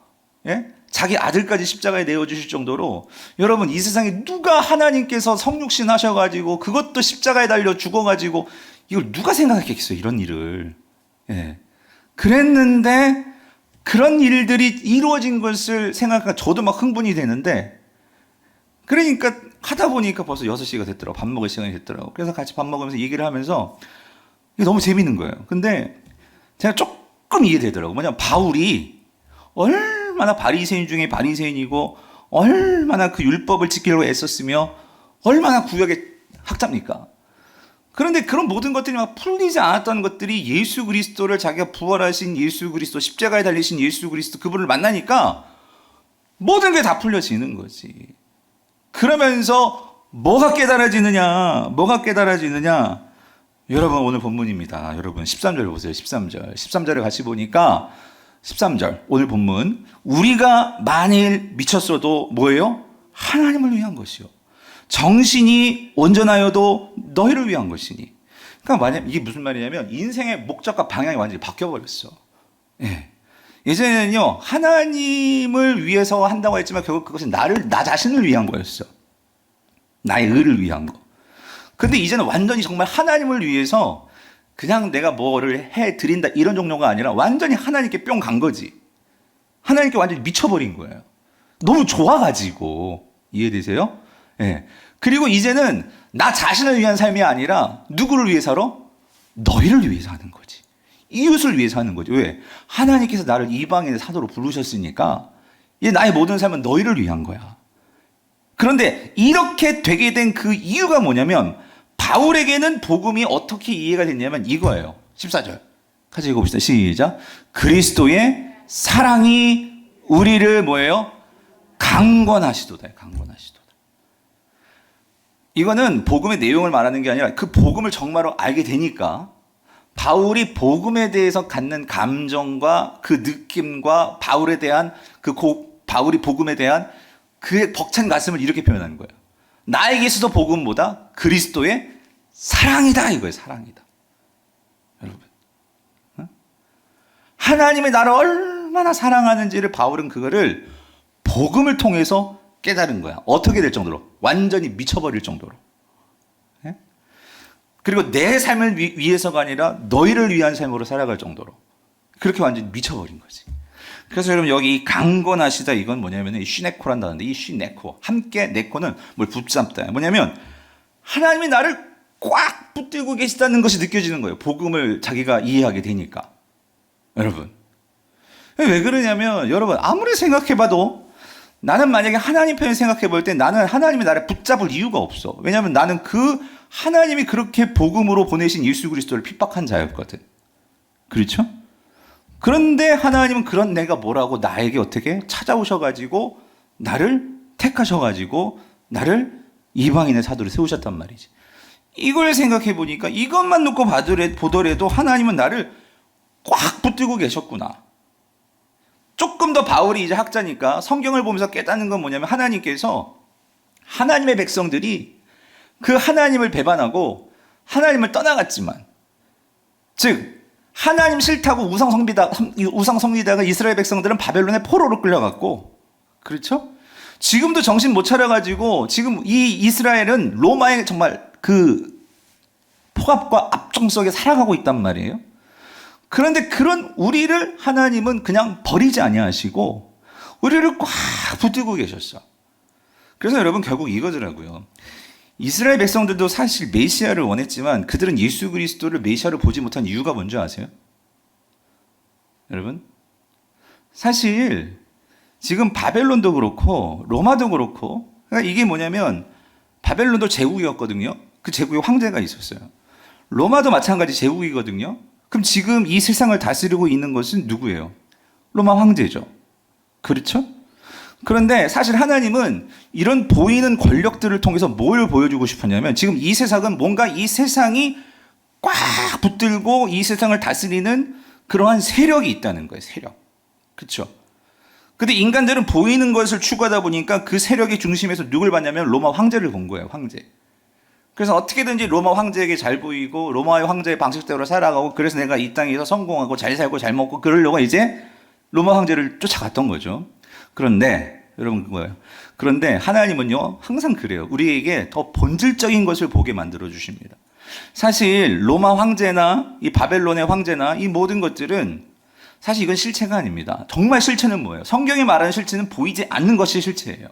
자기 아들까지 십자가에 내어주실 정도로 여러분 이 세상에 누가 하나님께서 성육신 하셔가지고 그것도 십자가에 달려 죽어가지고 이걸 누가 생각했겠어요 이런 일을. 그랬는데 그런 일들이 이루어진 것을 생각하니까 저도 막 흥분이 되는데 그러니까 하다 보니까 벌써 6시가 됐더라고. 밥 먹을 시간이 됐더라고. 그래서 같이 밥 먹으면서 얘기를 하면서 이게 너무 재밌는 거예요. 근데 제가 조금 이해되더라고. 뭐냐면 바울이 얼마나 바리새인 중에 바리새인이고 얼마나 그 율법을 지키려고 애썼으며 얼마나 구약의 학자입니까? 그런데 그런 모든 것들이 막 풀리지 않았던 것들이 예수 그리스도를 자기가 부활하신 예수 그리스도 십자가에 달리신 예수 그리스도 그분을 만나니까 모든 게 다 풀려지는 거지. 그러면서 뭐가 깨달아지느냐? 여러분 오늘 본문입니다. 여러분 13절 보세요. 13절을 같이 보니까 13절 오늘 본문 우리가 만일 미쳤어도 뭐예요? 하나님을 위한 것이요. 정신이 온전하여도 너희를 위한 것이니. 그러니까 만약 이게 무슨 말이냐면 인생의 목적과 방향이 완전히 바뀌어버렸어. 예전에는요 하나님을 위해서 한다고 했지만 결국 그것은 나 자신을 위한 거였어. 나의 의를 위한 거. 근데 이제는 완전히 정말 하나님을 위해서 그냥 내가 뭐를 해드린다 이런 종류가 아니라 완전히 하나님께 뿅 간 거지. 하나님께 완전히 미쳐버린 거예요. 너무 좋아가지고. 이해되세요? 그리고 이제는 나 자신을 위한 삶이 아니라 누구를 위해 살아? 너희를 위해서 하는 거지. 이웃을 위해서 하는 거지. 왜? 하나님께서 나를 이방인의 사도로 부르셨으니까 이제 나의 모든 삶은 너희를 위한 거야. 그런데 이렇게 되게 된 그 이유가 뭐냐면 바울에게는 복음이 어떻게 이해가 됐냐면 이거예요. 14절 같이 읽어봅시다. 시작. 그리스도의 사랑이 우리를 뭐예요? 강권하시도다. 이거는 복음의 내용을 말하는 게 아니라 그 복음을 정말로 알게 되니까 바울이 복음에 대해서 갖는 감정과 그 느낌과 바울에 대한 바울이 복음에 대한 그의 벅찬 가슴을 이렇게 표현하는 거예요. 나에게 있어서 복음보다 그리스도의 사랑이다 이거예요. 사랑이다. 여러분, 하나님이 나를 얼마나 사랑하는지를 바울은 그거를 복음을 통해서 깨달은 거야. 어떻게 될 정도로? 완전히 미쳐버릴 정도로. 그리고 내 삶을 위해서가 아니라 너희를 위한 삶으로 살아갈 정도로. 그렇게 완전히 미쳐버린 거지. 그래서 여러분 여기 이 강권하시다 이건 뭐냐면 쉬네코란다는데 이 쉬네코 함께 네코는 뭘 붙잡다. 뭐냐면 하나님이 나를 꽉 붙들고 계시다는 것이 느껴지는 거예요. 복음을 자기가 이해하게 되니까. 여러분. 왜 그러냐면 여러분 아무리 생각해봐도 나는 만약에 하나님 편을 생각해 볼 때 나는 하나님이 나를 붙잡을 이유가 없어. 왜냐하면 나는 그 하나님이 그렇게 복음으로 보내신 예수 그리스도를 핍박한 자였거든. 그렇죠? 그런데 하나님은 그런 내가 뭐라고 나에게 어떻게 찾아오셔가지고 나를 택하셔가지고 나를 이방인의 사도로 세우셨단 말이지. 이걸 생각해 보니까 이것만 놓고 보더라도 하나님은 나를 꽉 붙들고 계셨구나. 조금 더 바울이 이제 학자니까 성경을 보면서 깨닫는 건 뭐냐면 하나님께서 하나님의 백성들이 그 하나님을 배반하고 하나님을 떠나갔지만 즉 하나님 싫다고 우상 섬기다가 이스라엘 백성들은 바벨론의 포로로 끌려갔고 그렇죠? 지금도 정신 못 차려가지고 지금 이 이스라엘은 로마의 정말 그 포갑과 압정 속에 살아가고 있단 말이에요. 그런데 그런 우리를 하나님은 그냥 버리지 아니하시고 우리를 꽉 붙들고 계셨어. 그래서 여러분 결국 이거더라고요. 이스라엘 백성들도 사실 메시아를 원했지만 그들은 예수 그리스도를 메시아로 보지 못한 이유가 뭔지 아세요? 여러분 사실 지금 바벨론도 그렇고 로마도 그렇고 그러니까 이게 뭐냐면 바벨론도 제국이었거든요. 그 제국에 황제가 있었어요. 로마도 마찬가지 제국이거든요. 그럼 지금 이 세상을 다스리고 있는 것은 누구예요? 로마 황제죠. 그렇죠? 그런데 사실 하나님은 이런 보이는 권력들을 통해서 뭘 보여주고 싶었냐면 지금 이 세상은 뭔가 이 세상이 꽉 붙들고 이 세상을 다스리는 그러한 세력이 있다는 거예요. 세력. 그렇죠? 근데 인간들은 보이는 것을 추구하다 보니까 그 세력의 중심에서 누굴 봤냐면 로마 황제를 본 거예요. 황제. 그래서 어떻게든지 로마 황제에게 잘 보이고 로마의 황제의 방식대로 살아가고 그래서 내가 이 땅에서 성공하고 잘 살고 잘 먹고 그러려고 이제 로마 황제를 쫓아갔던 거죠. 그런데 여러분 그거예요. 그런데 하나님은요 항상 그래요. 우리에게 더 본질적인 것을 보게 만들어 주십니다. 사실 로마 황제나 이 바벨론의 황제나 이 모든 것들은 사실 이건 실체가 아닙니다. 정말 실체는 뭐예요? 성경이 말하는 실체는 보이지 않는 것이 실체예요.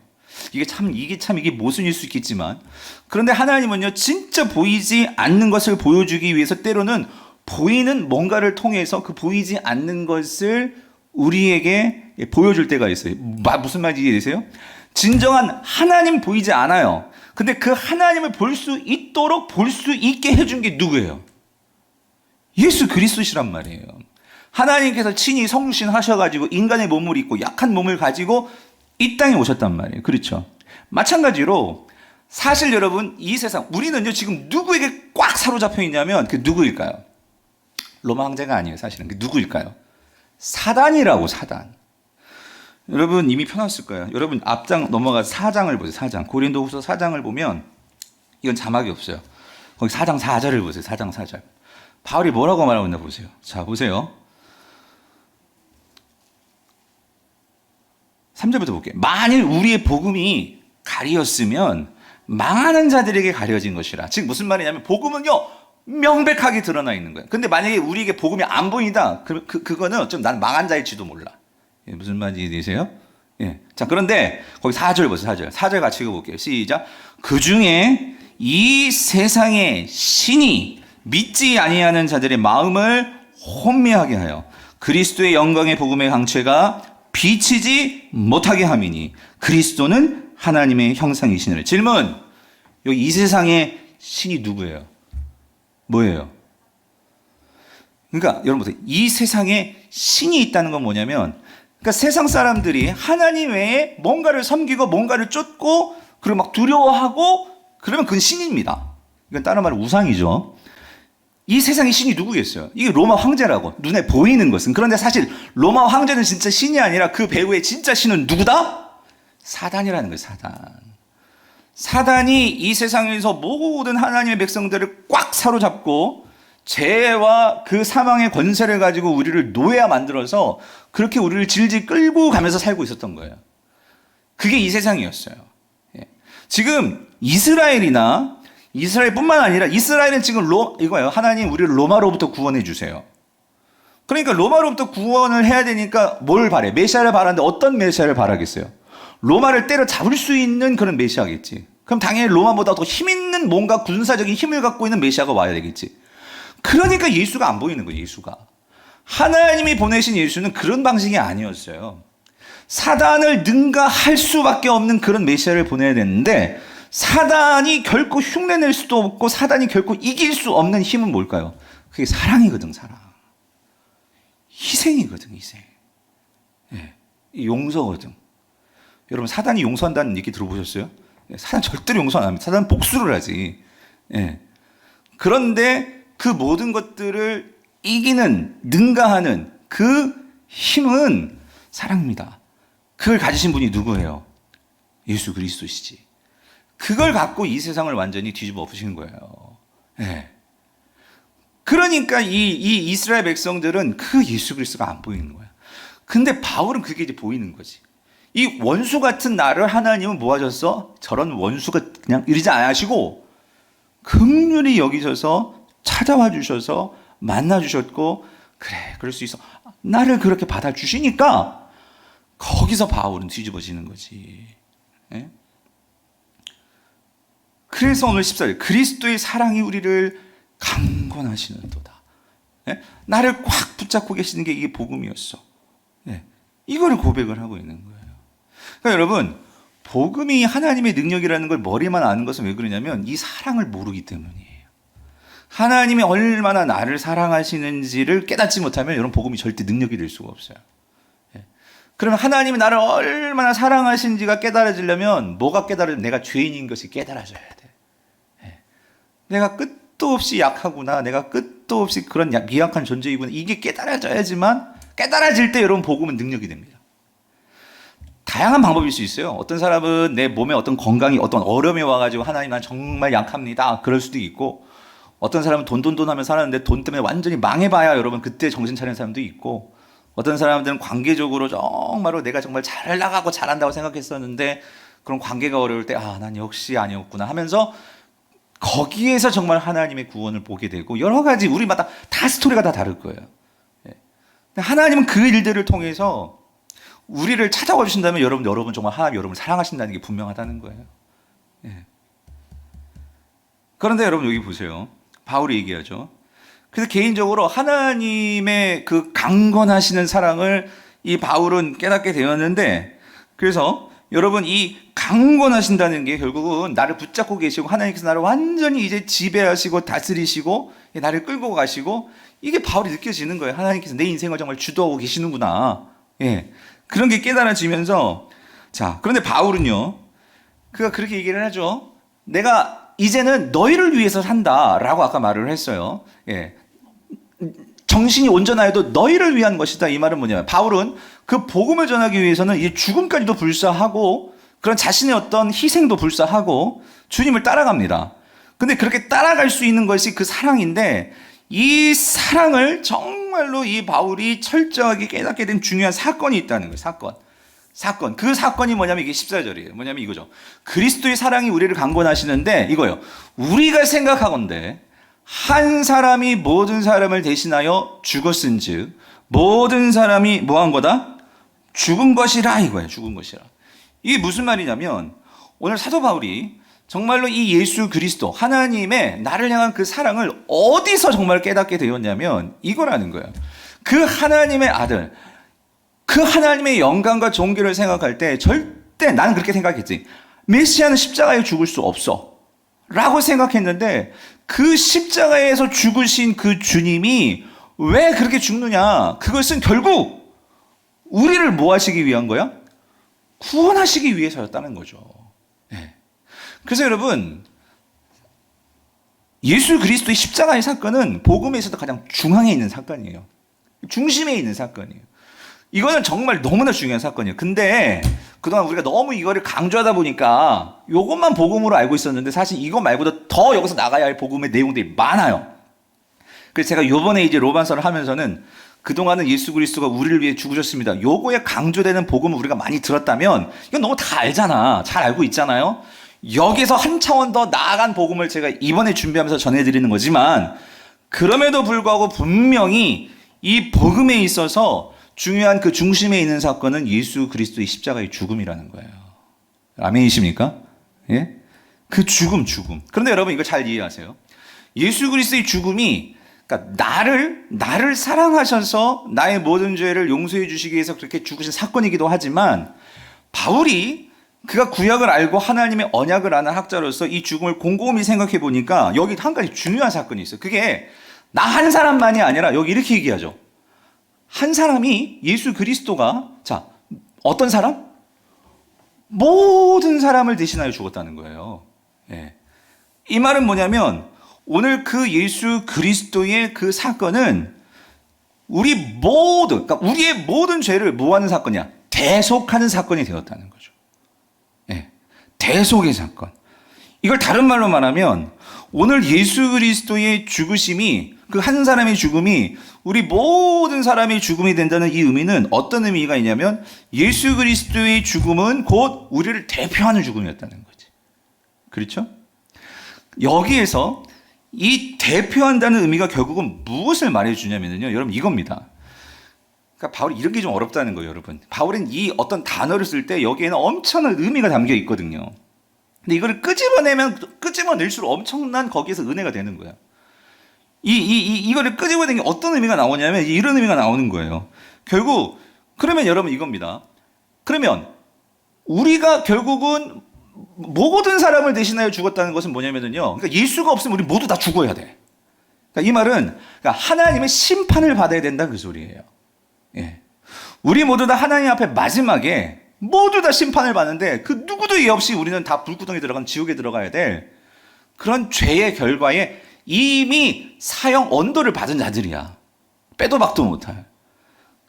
이게 모순일 수 있겠지만 그런데 하나님은요 진짜 보이지 않는 것을 보여주기 위해서 때로는 보이는 뭔가를 통해서 그 보이지 않는 것을 우리에게 보여줄 때가 있어요. 무슨 말인지 이해되세요? 진정한 하나님 보이지 않아요. 근데 그 하나님을 볼 수 있도록 볼 수 있게 해준 게 누구예요? 예수 그리스도시란 말이에요. 하나님께서 친히 성신하셔가지고 인간의 몸을 입고 약한 몸을 가지고 이 땅에 오셨단 말이에요. 그렇죠? 마찬가지로 사실 여러분 이 세상 우리는요 지금 누구에게 꽉 사로잡혀 있냐면 그 누구일까요? 로마 황제가 아니에요. 사실은 그 누구일까요? 사단이라고. 사단. 여러분 이미 펴놨을 거예요. 여러분 앞장 넘어가서 4장을 보세요. 4장 고린도후서 4장을 보면 이건 자막이 없어요. 거기 4장 4절을 보세요. 4장 4절 바울이 뭐라고 말하고 있나 보세요. 자 보세요. 3절부터 볼게요. 만일 우리의 복음이 가리었으면 망하는 자들에게 가려진 것이라. 즉 무슨 말이냐면 복음은요 명백하게 드러나 있는 거예요. 근데 만약에 우리에게 복음이 안 보인다, 그거는 좀 난 망한 자일지도 몰라. 예, 무슨 말인지 이해되세요? 예. 자 그런데 거기 4절 보세요. 4절 같이 읽어볼게요. 시작. 그 중에 이 세상의 신이 믿지 아니하는 자들의 마음을 혼미하게 하여 그리스도의 영광의 복음의 강체가 비치지 못하게 함이니 그리스도는 하나님의 형상이시니라. 질문. 여기 이 세상의 신이 누구예요? 뭐예요? 그러니까 여러분 보세요. 이 세상에 신이 있다는 건 뭐냐면 그러니까 세상 사람들이 하나님 외에 뭔가를 섬기고 뭔가를 쫓고 그리고 막 두려워하고 그러면 그건 신입니다. 이건 다른 말로 우상이죠. 이 세상의 신이 누구겠어요? 이게 로마 황제라고 눈에 보이는 것은. 그런데 사실 로마 황제는 진짜 신이 아니라 그 배후의 진짜 신은 누구다? 사단이라는 거예요. 사단이 이 세상에서 모든 하나님의 백성들을 꽉 사로잡고 죄와 그 사망의 권세를 가지고 우리를 노예화 만들어서 그렇게 우리를 질질 끌고 가면서 살고 있었던 거예요. 그게 이 세상이었어요. 지금 이스라엘뿐만 아니라 이스라엘은 지금 이거예요. 하나님 우리를 로마로부터 구원해 주세요. 그러니까 로마로부터 구원을 해야 되니까 뭘 바래? 메시아를 바라는데 어떤 메시아를 바라겠어요? 로마를 때려잡을 수 있는 그런 메시아겠지. 그럼 당연히 로마보다 더 힘 있는 뭔가 군사적인 힘을 갖고 있는 메시아가 와야 되겠지. 그러니까 예수가 안 보이는 거예요. 예수가. 하나님이 보내신 예수는 그런 방식이 아니었어요. 사단을 능가할 수밖에 없는 그런 메시아를 보내야 되는데 사단이 결코 흉내낼 수도 없고 사단이 결코 이길 수 없는 힘은 뭘까요? 그게 사랑이거든. 사랑. 희생이거든. 희생. 예, 용서거든. 여러분 사단이 용서한다는 얘기 들어보셨어요? 사단 절대로 용서 안 합니다. 사단은 복수를 하지. 예. 그런데 그 모든 것들을 이기는, 능가하는 그 힘은 사랑입니다. 그걸 가지신 분이 누구예요? 예수 그리스도시지. 그걸 갖고 이 세상을 완전히 뒤집어 엎으신 거예요. 예. 그러니까 이 이스라엘 백성들은 그 예수 그리스도가 안 보이는 거야. 근데 바울은 그게 이제 보이는 거지. 이 원수 같은 나를 하나님은 뭐 하셨어? 저런 원수가 그냥 이러지 않으시고 긍휼히 여기셔서 찾아와 주셔서 만나 주셨고 그래 그럴 수 있어. 나를 그렇게 받아주시니까 거기서 바울은 뒤집어지는 거지. 예? 그래서 오늘 14절 그리스도의 사랑이 우리를 강권하시는도다. 예? 나를 꽉 붙잡고 계시는 게 이게 복음이었어. 예? 이거를 고백을 하고 있는 거예요. 그러니까 여러분 복음이 하나님의 능력이라는 걸 머리만 아는 것은 왜 그러냐면 이 사랑을 모르기 때문이에요. 하나님이 얼마나 나를 사랑하시는지를 깨닫지 못하면 여러분 복음이 절대 능력이 될 수가 없어요. 예. 그러면 하나님이 나를 얼마나 사랑하신지가 깨달아지려면 뭐가 깨달아지면 내가 죄인인 것이 깨달아져야 돼. 내가 끝도 없이 약하구나. 내가 끝도 없이 그런 미약한 존재이구나. 이게 깨달아져야지만 깨달아질 때 여러분 복음은 능력이 됩니다. 다양한 방법일 수 있어요. 어떤 사람은 내 몸에 어떤 건강이 어떤 어려움이 와가지고 하나님 난 정말 약합니다. 그럴 수도 있고 어떤 사람은 돈 하며 살았는데 돈 때문에 완전히 망해봐야 여러분 그때 정신 차리는 사람도 있고 어떤 사람들은 관계적으로 정말로 내가 정말 잘 나가고 잘한다고 생각했었는데 그런 관계가 어려울 때 난 역시 아니었구나 하면서 거기에서 정말 하나님의 구원을 보게 되고 여러 가지 우리마다 다 스토리가 다 다를 거예요. 하나님은 그 일들을 통해서 우리를 찾아와 주신다면 여러분 정말 하나님 여러분을 사랑하신다는 게 분명하다는 거예요. 그런데 여러분 여기 보세요. 바울이 얘기하죠. 그래서 개인적으로 하나님의 그 강건하시는 사랑을 이 바울은 깨닫게 되었는데 그래서 여러분 이 강건하신다는 게 결국은 나를 붙잡고 계시고 하나님께서 나를 완전히 이제 지배하시고 다스리시고 나를 끌고 가시고 이게 바울이 느껴지는 거예요. 하나님께서 내 인생을 정말 주도하고 계시는구나. 그런 게 깨달아지면서 자 그런데 바울은요 그가 그렇게 얘기를 하죠. 내가 이제는 너희를 위해서 산다라고 아까 말을 했어요. 정신이 온전하여도 너희를 위한 것이다. 이 말은 뭐냐면 바울은 그 복음을 전하기 위해서는 이 죽음까지도 불사하고 그런 자신의 어떤 희생도 불사하고 주님을 따라갑니다. 근데 그렇게 따라갈 수 있는 것이 그 사랑인데 이 사랑을 정말로 이 바울이 철저하게 깨닫게 된 중요한 사건이 있다는 거예요. 사건. 그 사건이 뭐냐면 이게 14절이에요. 뭐냐면 이거죠. 그리스도의 사랑이 우리를 강권하시는데 이거요. 우리가 생각하건대 한 사람이 모든 사람을 대신하여 죽었은즉 모든 사람이 뭐한 거다? 죽은 것이라 이거예요. 죽은 것이라. 이게 무슨 말이냐면 오늘 사도 바울이 정말로 이 예수 그리스도 하나님의 나를 향한 그 사랑을 어디서 정말 깨닫게 되었냐면 이거라는 거예요. 그 하나님의 아들 그 하나님의 영광과 존귀를 생각할 때 절대 나는 그렇게 생각했지. 메시아는 십자가에 죽을 수 없어 라고 생각했는데 그 십자가에서 죽으신 그 주님이 왜 그렇게 죽느냐? 그것은 결국 우리를 뭐 하시기 위한 거야? 구원하시기 위해서였다는 거죠. 그래서 여러분 예수 그리스도의 십자가의 사건은 복음에 있어서 가장 중앙에 있는 사건이에요. 중심에 있는 사건이에요. 이거는 정말 너무나 중요한 사건이에요. 근데 그동안 우리가 너무 이거를 강조하다 보니까 이것만 복음으로 알고 있었는데 사실 이거 말고도 더 여기서 나가야 할 복음의 내용들이 많아요. 그래서 제가 요번에 이제 로마서를 하면서는 그동안은 예수 그리스도가 우리를 위해 죽으셨습니다. 요거에 강조되는 복음을 우리가 많이 들었다면 이건 너무 다 알잖아. 잘 알고 있잖아요. 여기서 한 차원 더 나아간 복음을 제가 이번에 준비하면서 전해드리는 거지만 그럼에도 불구하고 분명히 이 복음에 있어서 중요한 그 중심에 있는 사건은 예수 그리스도의 십자가의 죽음이라는 거예요. 아멘이십니까? 예? 그 죽음. 그런데 여러분 이거 잘 이해하세요. 예수 그리스도의 죽음이 그러니까 나를 사랑하셔서 나의 모든 죄를 용서해 주시기 위해서 그렇게 죽으신 사건이기도 하지만 바울이 그가 구약을 알고 하나님의 언약을 아는 학자로서 이 죽음을 곰곰이 생각해 보니까 여기 한 가지 중요한 사건이 있어요. 그게 나 한 사람만이 아니라 여기 이렇게 얘기하죠. 한 사람이 예수 그리스도가 자 어떤 사람? 모든 사람을 대신하여 죽었다는 거예요. 이 말은 뭐냐면 오늘 그 예수 그리스도의 그 사건은 그러니까 우리의 모든 죄를 뭐하는 사건이야? 대속하는 사건이 되었다는 거죠. 대속의 사건. 이걸 다른 말로 말하면 오늘 예수 그리스도의 죽으심이 그 한 사람의 죽음이 우리 모든 사람의 죽음이 된다는 이 의미는 어떤 의미가 있냐면 예수 그리스도의 죽음은 곧 우리를 대표하는 죽음이었다는 거지. 그렇죠? 여기에서 이 대표한다는 의미가 결국은 무엇을 말해주냐면요. 여러분 이겁니다. 그러니까 바울이 이런 게 좀 어렵다는 거예요, 여러분. 바울은 이 어떤 단어를 쓸 때 여기에는 엄청난 의미가 담겨 있거든요. 근데 이거를 끄집어낼수록 엄청난 거기에서 은혜가 되는 거야. 이거를 끄집어내는 게 어떤 의미가 나오냐면 이런 의미가 나오는 거예요. 결국 그러면 여러분 이겁니다. 그러면 우리가 결국은 모든 사람을 대신하여 죽었다는 것은 뭐냐면요. 그러니까 예수가 없으면 우리 모두 다 죽어야 돼. 그러니까 이 말은 그러니까 하나님의 심판을 받아야 된다 그 소리예요. 우리 모두 다 하나님 앞에 마지막에 모두 다 심판을 받는데 그 누구도 예 없이 우리는 다 불구덩이에 들어간 지옥에 들어가야 될 그런 죄의 결과에 이미 사형 언도를 받은 자들이야. 빼도 박도 못할.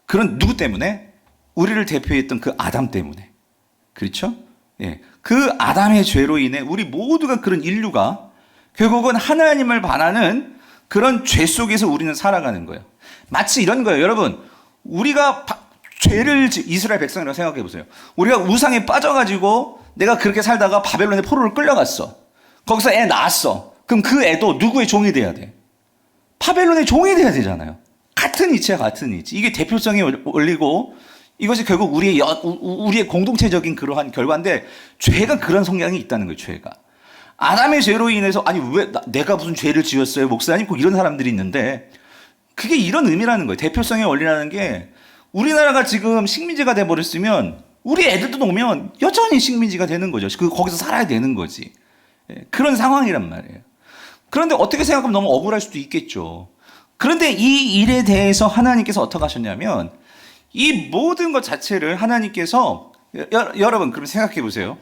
그런 누구 때문에? 우리를 대표했던 그 아담 때문에. 그렇죠? 예. 그 아담의 죄로 인해 우리 모두가 그런 인류가 결국은 하나님을 반하는 그런 죄 속에서 우리는 살아가는 거예요. 마치 이런 거예요. 여러분, 우리가 이스라엘 백성이라고 생각해 보세요. 우리가 우상에 빠져가지고 내가 그렇게 살다가 바벨론의 포로를 끌려갔어. 거기서 애 낳았어. 그럼 그 애도 누구의 종이 돼야 돼? 바벨론의 종이 돼야 되잖아요. 같은 이치야, 같은 이치. 이게 대표성이 올리고 이것이 결국 우리의 공동체적인 그러한 결과인데 죄가 그런 성향이 있다는 거예요, 죄가. 아담의 죄로 인해서 아니 왜 내가 무슨 죄를 지었어요, 목사님? 꼭 이런 사람들이 있는데 그게 이런 의미라는 거예요. 대표성의 원리라는 게 우리나라가 지금 식민지가 돼버렸으면 우리 애들도 오면 여전히 식민지가 되는 거죠. 거기서 살아야 되는 거지. 그런 상황이란 말이에요. 그런데 어떻게 생각하면 너무 억울할 수도 있겠죠. 그런데 이 일에 대해서 하나님께서 어떻게 하셨냐면 이 모든 것 자체를 하나님께서 여러분 그럼 생각해 보세요.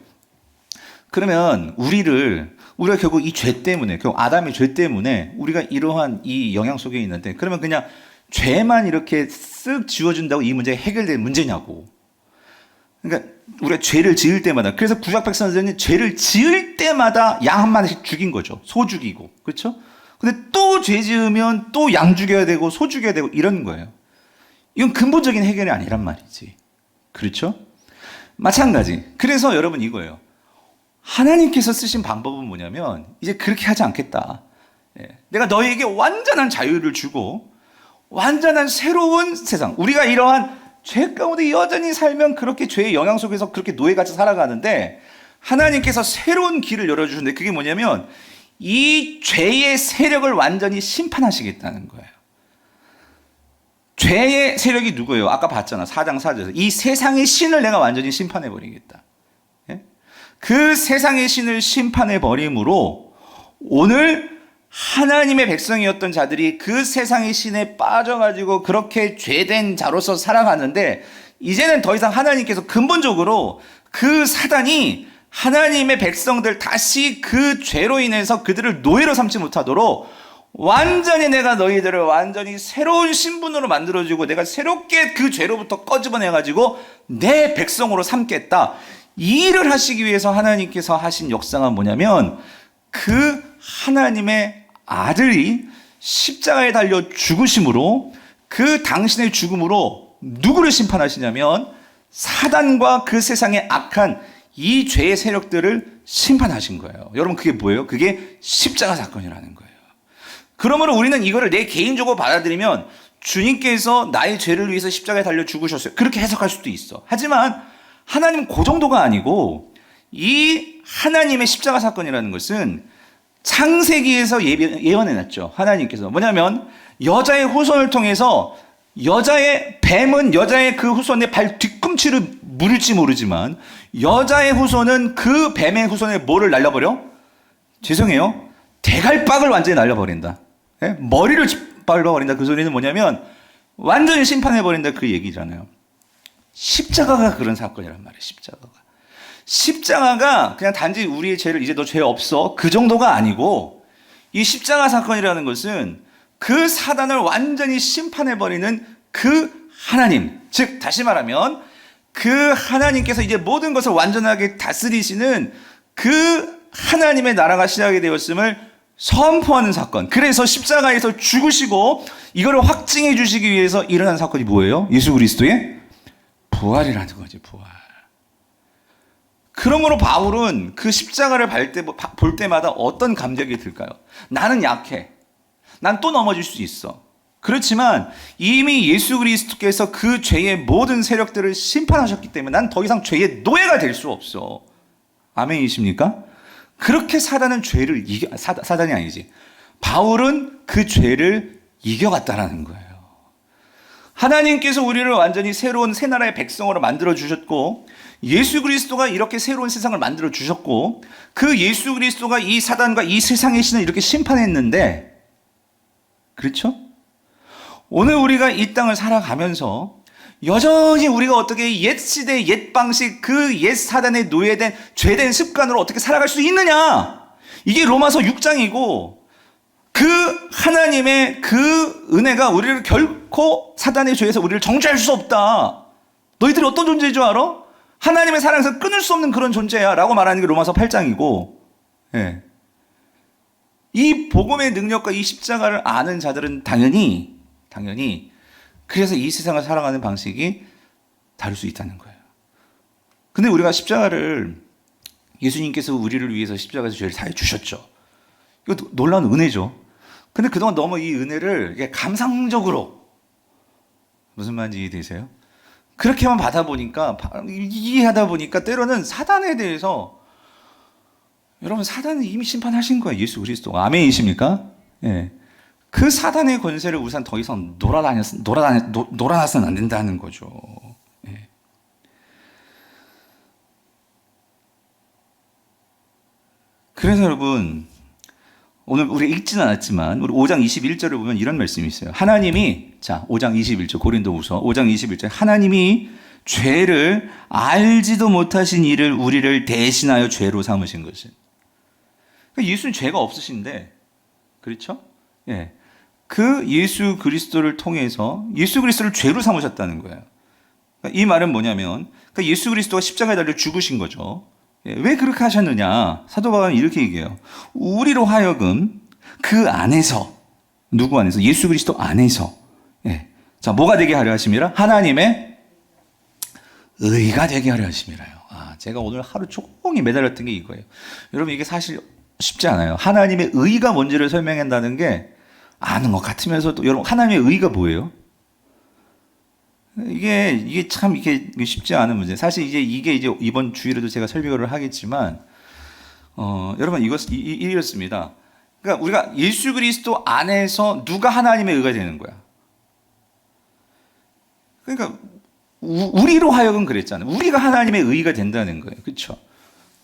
그러면 우리가 결국 이 죄 때문에, 결국 아담의 죄 때문에 우리가 이러한 이 영향 속에 있는데 그러면 그냥 죄만 이렇게 쓱 지워준다고 이 문제가 해결될 문제냐고. 그러니까 우리가 죄를 지을 때마다, 그래서 구약 백성들은 죄를 지을 때마다 양 한 마리씩 죽인 거죠. 소 죽이고. 그렇죠? 근데 또 죄 지으면 또 양 죽여야 되고 소 죽여야 되고 이런 거예요. 이건 근본적인 해결이 아니란 말이지. 그렇죠? 마찬가지. 그래서 여러분 이거예요. 하나님께서 쓰신 방법은 뭐냐면 이제 그렇게 하지 않겠다. 내가 너희에게 완전한 자유를 주고 완전한 새로운 세상. 우리가 이러한 죄 가운데 여전히 살면 그렇게 죄의 영향 속에서 그렇게 노예같이 살아가는데 하나님께서 새로운 길을 열어주셨는데 그게 뭐냐면 이 죄의 세력을 완전히 심판하시겠다는 거예요. 죄의 세력이 누구예요? 아까 봤잖아. 4장 4절에서. 이 세상의 신을 내가 완전히 심판해버리겠다. 그 세상의 신을 심판해버림으로 오늘 하나님의 백성이었던 자들이 그 세상의 신에 빠져가지고 그렇게 죄된 자로서 살아가는데 이제는 더 이상 하나님께서 근본적으로 그 사단이 하나님의 백성들 다시 그 죄로 인해서 그들을 노예로 삼지 못하도록 완전히 내가 너희들을 완전히 새로운 신분으로 만들어주고 내가 새롭게 그 죄로부터 꺼집어내가지고 내 백성으로 삼겠다. 이 일을 하시기 위해서 하나님께서 하신 역사가 뭐냐면 그 하나님의 아들이 십자가에 달려 죽으심으로 그 당신의 죽음으로 누구를 심판하시냐면 사단과 그 세상의 악한 이 죄의 세력들을 심판하신 거예요. 여러분 그게 뭐예요? 그게 십자가 사건이라는 거예요. 그러므로 우리는 이거를 내 개인적으로 받아들이면 주님께서 나의 죄를 위해서 십자가에 달려 죽으셨어요. 그렇게 해석할 수도 있어. 하지만 하나님은 그 정도가 아니고 이 하나님의 십자가 사건이라는 것은 창세기에서 예언해놨죠. 하나님께서 뭐냐면 여자의 후손을 통해서 여자의 뱀은 여자의 그 후손의 발 뒤꿈치를 물을지 모르지만 여자의 후손은 그 뱀의 후손의 뭐를 날려버려? 죄송해요. 대갈박을 완전히 날려버린다. 머리를 밟아버린다. 그 소리는 뭐냐면 완전히 심판해버린다. 그 얘기잖아요. 십자가가 그런 사건이란 말이에요. 십자가가 그냥 단지 우리의 죄를 이제 너 죄 없어 그 정도가 아니고 이 십자가 사건이라는 것은 그 사단을 완전히 심판해버리는 그 하나님, 즉 다시 말하면 그 하나님께서 이제 모든 것을 완전하게 다스리시는 그 하나님의 나라가 시작이 되었음을 선포하는 사건. 그래서 십자가에서 죽으시고 이거를 확증해 주시기 위해서 일어난 사건이 뭐예요? 예수 그리스도의 부활이라는 거지, 부활. 그러므로 바울은 그 십자가를 볼 때마다 어떤 감격이 들까요? 나는 약해. 난 또 넘어질 수 있어. 그렇지만 이미 예수 그리스도께서 그 죄의 모든 세력들을 심판하셨기 때문에 난 더 이상 죄의 노예가 될 수 없어. 아멘이십니까? 그렇게 사단은 죄를 사단이 아니지. 바울은 그 죄를 이겨갔다라는 거예요. 하나님께서 우리를 완전히 새로운 새 나라의 백성으로 만들어 주셨고 예수 그리스도가 이렇게 새로운 세상을 만들어 주셨고 그 예수 그리스도가 이 사단과 이 세상의 신을 이렇게 심판했는데 그렇죠? 오늘 우리가 이 땅을 살아가면서 여전히 우리가 어떻게 옛 시대, 옛 방식, 그 옛 사단에 노예된 죄된 습관으로 어떻게 살아갈 수 있느냐? 이게 로마서 6장이고 그 하나님의 그 은혜가 우리를 결코 사단의 죄에서 우리를 정죄할 수 없다. 너희들이 어떤 존재인 줄 알아? 하나님의 사랑에서 끊을 수 없는 그런 존재야 라고 말하는 게 로마서 8장이고 예. 이 복음의 능력과 이 십자가를 아는 자들은 당연히 그래서 이 세상을 살아가는 방식이 다를 수 있다는 거예요. 근데 우리가 십자가를 예수님께서 우리를 위해서 십자가에서 죄를 사해 주셨죠. 이거 놀라운 은혜죠. 근데 그동안 너무 이 은혜를 감상적으로 무슨 말인지 이해되세요? 그렇게만 받아보니까 이해하다 보니까 때로는 사단에 대해서 여러분 사단은 이미 심판하신 거예요. 예수 그리스도. 아멘이십니까? 예. 그 사단의 권세를 우선 더 이상 놀아나서는 안 된다는 거죠. 예. 그래서 여러분 오늘 우리 읽지는 않았지만 우리 5장 21절을 보면 이런 말씀이 있어요. 하나님이 5장 21절 고린도후서 5장 21절 하나님이 죄를 알지도 못하신 이를 우리를 대신하여 죄로 삼으신 것은 그러니까 예수는 죄가 없으신데 그렇죠? 예. 그 예수 그리스도를 통해서 예수 그리스도를 죄로 삼으셨다는 거예요. 그러니까 이 말은 뭐냐면 그러니까 예수 그리스도가 십자가에 달려 죽으신 거죠. 예. 왜 그렇게 하셨느냐? 사도 바울은 이렇게 얘기해요. 우리로 하여금 그 안에서 누구 안에서? 예수 그리스도 안에서 예. 자 뭐가 되게 하려 하심이라? 하나님의 의가 되게 하려 하심이라요. 제가 오늘 하루 종일 매달렸던 게 이거예요. 여러분 이게 사실 쉽지 않아요. 하나님의 의가 뭔지를 설명한다는 게 아는 것 같으면서도 여러분 하나님의 의가 뭐예요? 이게 참 이게 쉽지 않은 문제. 사실 이게 이번 주일에도 제가 설교를 하겠지만 여러분 이렇습니다. 그러니까 우리가 예수 그리스도 안에서 누가 하나님의 의가 되는 거야. 그러니까 우리로 하여금 그랬잖아요. 우리가 하나님의 의가 된다는 거예요. 그렇죠?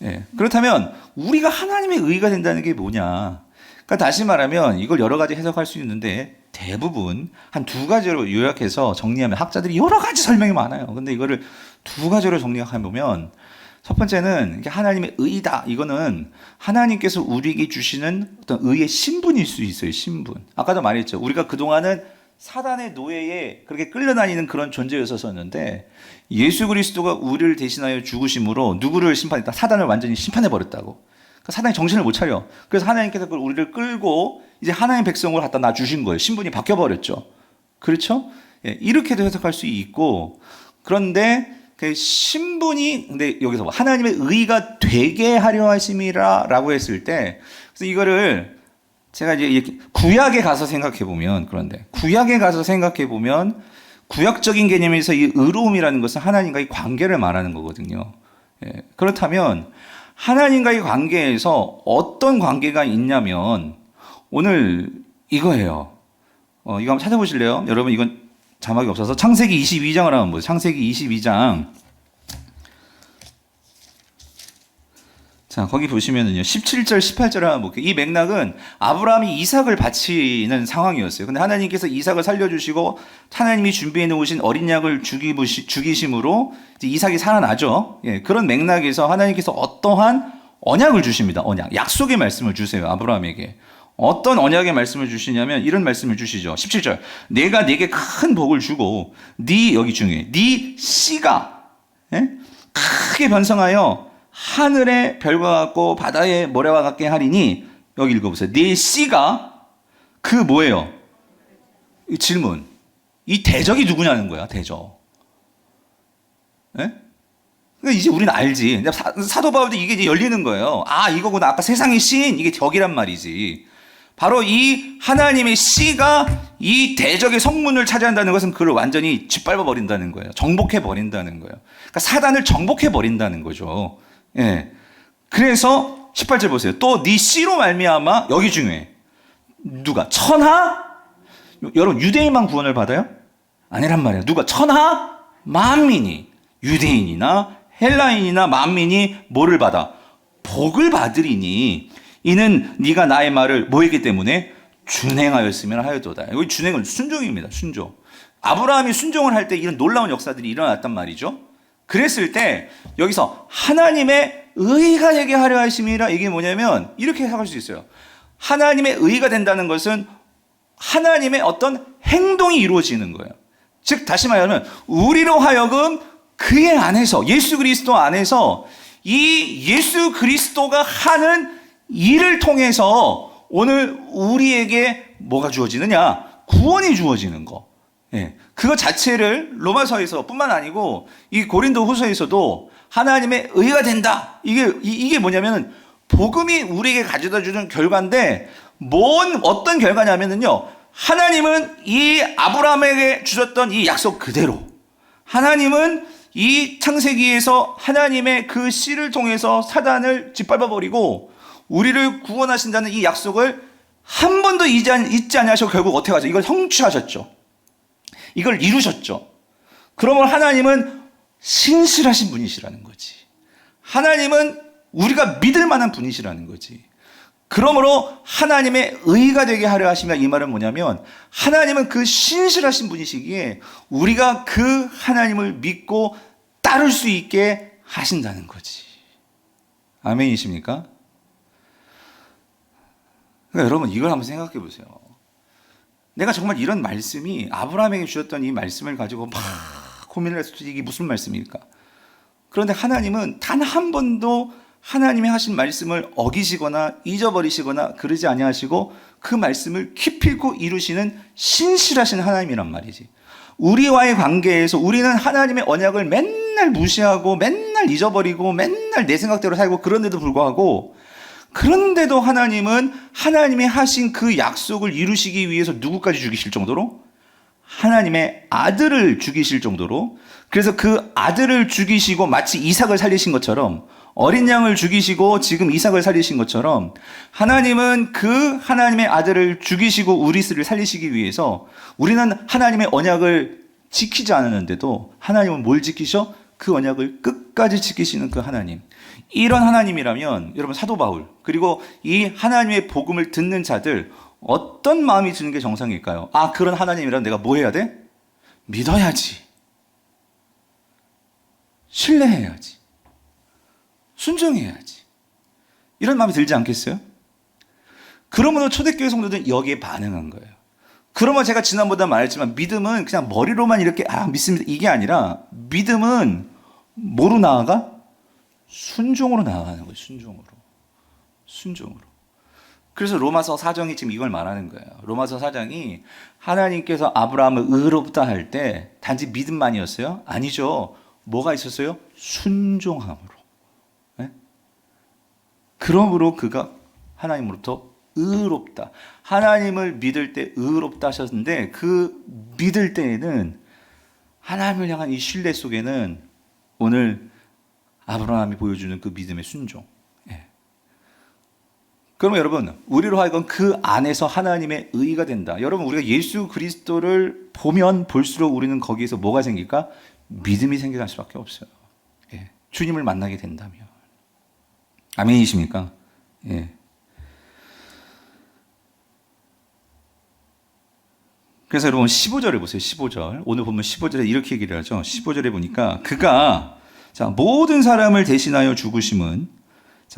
예. 그렇다면 우리가 하나님의 의가 된다는 게 뭐냐? 그러니까 다시 말하면 이걸 여러 가지 해석할 수 있는데 대부분 한 두 가지로 요약해서 정리하면 학자들이 여러 가지 설명이 많아요. 근데 이거를 두 가지로 정리해 보면 첫 번째는 이게 하나님의 의다. 이거는 하나님께서 우리에게 주시는 어떤 의의 신분일 수 있어요. 신분. 아까도 말했죠. 우리가 그동안은 사단의 노예에 그렇게 끌려다니는 그런 존재였었는데 예수 그리스도가 우리를 대신하여 죽으심으로 누구를 심판했다? 사단을 완전히 심판해버렸다고. 그러니까 사단이 정신을 못 차려. 그래서 하나님께서 우리를 끌고 이제 하나님의 백성으로 갖다 놔주신 거예요. 신분이 바뀌어버렸죠. 그렇죠? 예, 이렇게도 해석할 수 있고 그런데 그 신분이 근데 여기서 하나님의 의가 되게 하려 하심이라 라고 했을 때 그래서 이거를 제가 이제 이렇게 구약에 가서 생각해 보면 그런데 구약에 가서 생각해 보면 구약적인 개념에서 이 의로움이라는 것은 하나님과의 관계를 말하는 거거든요. 예, 그렇다면 하나님과의 관계에서 어떤 관계가 있냐면 오늘 이거예요. 이거 한번 찾아보실래요? 여러분 이건 자막이 없어서 창세기 22장을 한번 보세요. 창세기 22장. 자, 거기 보시면은요, 17절, 18절을 한번 볼게요. 이 맥락은 아브라함이 이삭을 바치는 상황이었어요. 근데 하나님께서 이삭을 살려주시고, 하나님이 준비해 놓으신 어린 양을 죽이심으로 이제 이삭이 살아나죠. 예, 그런 맥락에서 하나님께서 어떠한 언약을 주십니다. 언약. 약속의 말씀을 주세요. 아브라함에게. 어떤 언약의 말씀을 주시냐면 이런 말씀을 주시죠. 17절. 내가 네게 큰 복을 주고, 여기 중에, 네 씨가, 예? 크게 변성하여 하늘의 별과 같고 바다의 모래와 같게 하리니 여기 읽어보세요. 네 씨가 그 뭐예요? 이 질문. 이 대적이 누구냐는 거야. 대적. 예? 그러니까 이제 우리는 알지. 사도 바울도 이게 이제 열리는 거예요. 이거구나. 아까 세상의 신 이게 적이란 말이지. 바로 이 하나님의 씨가 이 대적의 성문을 차지한다는 것은 그를 완전히 짓밟아 버린다는 거예요. 정복해 버린다는 거예요. 그러니까 사단을 정복해 버린다는 거죠. 예. 그래서 18절 보세요. 또 네 씨로 말미암아 여기 중요해. 누가? 천하? 여러분 유대인만 구원을 받아요? 아니란 말이에요. 누가? 천하? 만민이 유대인이나 헬라인이나 만민이 뭐를 받아? 복을 받으리니 이는 네가 나의 말을 뭐했기 때문에 준행하였으면 하였도다. 여기 준행은 순종입니다. 순종. 아브라함이 순종을 할 때 이런 놀라운 역사들이 일어났단 말이죠. 그랬을 때 여기서 하나님의 의가 되게 하려 하심이라, 이게 뭐냐면 이렇게 생각할 수 있어요. 하나님의 의가 된다는 것은 하나님의 어떤 행동이 이루어지는 거예요. 즉 다시 말하면 우리로 하여금 그의 안에서, 예수 그리스도 안에서 이 예수 그리스도가 하는 일을 통해서 오늘 우리에게 뭐가 주어지느냐? 구원이 주어지는 거. 예, 그거 자체를 로마서에서 뿐만 아니고 이 고린도 후서에서도 하나님의 의가 된다. 이게 뭐냐면 복음이 우리에게 가져다 주는 결과인데, 어떤 결과냐면요. 하나님은 이 아브라함에게 주셨던 이 약속 그대로, 하나님은 이 창세기에서 하나님의 그 씨를 통해서 사단을 짓밟아 버리고 우리를 구원하신다는 이 약속을 한 번도 잊지 않으시고 결국 어떻게 하죠? 이걸 성취하셨죠. 이걸 이루셨죠. 그러면 하나님은 신실하신 분이시라는 거지. 하나님은 우리가 믿을 만한 분이시라는 거지. 그러므로 하나님의 의가 되게 하려 하시면, 이 말은 뭐냐면 하나님은 그 신실하신 분이시기에 우리가 그 하나님을 믿고 따를 수 있게 하신다는 거지. 아멘이십니까? 그러니까 여러분, 이걸 한번 생각해 보세요. 내가 정말 이런 말씀이, 아브라함에게 주셨던 이 말씀을 가지고 막 고민을 했을 때 이게 무슨 말씀일까? 그런데 하나님은 단 한 번도 하나님이 하신 말씀을 어기시거나 잊어버리시거나 그러지 아니하시고 그 말씀을 기필코 이루시는 신실하신 하나님이란 말이지. 우리와의 관계에서 우리는 하나님의 언약을 맨날 무시하고 맨날 잊어버리고 맨날 내 생각대로 살고, 그런데도 불구하고, 그런데도 하나님은 하나님이 하신 그 약속을 이루시기 위해서 누구까지 죽이실 정도로? 하나님의 아들을 죽이실 정도로. 그래서 그 아들을 죽이시고 마치 이삭을 살리신 것처럼, 어린 양을 죽이시고 지금 이삭을 살리신 것처럼, 하나님은 그 하나님의 아들을 죽이시고 우리스를 살리시기 위해서, 우리는 하나님의 언약을 지키지 않았는데도 하나님은 뭘 지키셔? 그 언약을 끝까지 지키시는 그 하나님. 이런 하나님이라면 여러분, 사도 바울 그리고 이 하나님의 복음을 듣는 자들 어떤 마음이 드는 게 정상일까요? 아, 그런 하나님이라면 내가 뭐 해야 돼? 믿어야지, 신뢰해야지, 순종해야지, 이런 마음이 들지 않겠어요? 그러므로 초대교회 성도들은 여기에 반응한 거예요. 그러면 제가 지난번에 말했지만 믿음은 그냥 머리로만 이렇게 믿습니다, 이게 아니라 믿음은 뭐로 나아가? 순종으로 나아가는 거예요. 순종으로. 그래서 로마서 4장이 지금 이걸 말하는 거예요. 로마서 4장이 하나님께서 아브라함을 의롭다 할 때 단지 믿음만이었어요? 아니죠. 뭐가 있었어요? 순종함으로. 네? 그러므로 그가 하나님으로부터 의롭다. 하나님을 믿을 때 의롭다 하셨는데, 그 믿을 때에는 하나님을 향한 이 신뢰 속에는 오늘 아브라함이 보여주는 그 믿음의 순종. 예. 그러면 여러분, 우리로 하여금 그 안에서 하나님의 의가 된다. 여러분, 우리가 예수 그리스도를 보면 볼수록 우리는 거기에서 뭐가 생길까? 믿음이 생길 수밖에 없어요. 예. 주님을 만나게 된다면. 아멘이십니까? 예. 그래서 여러분 15절에 보세요. 15절. 오늘 보면 15절에 이렇게 얘기를 하죠. 15절에 보니까 그가 모든 사람을 대신하여 죽으심은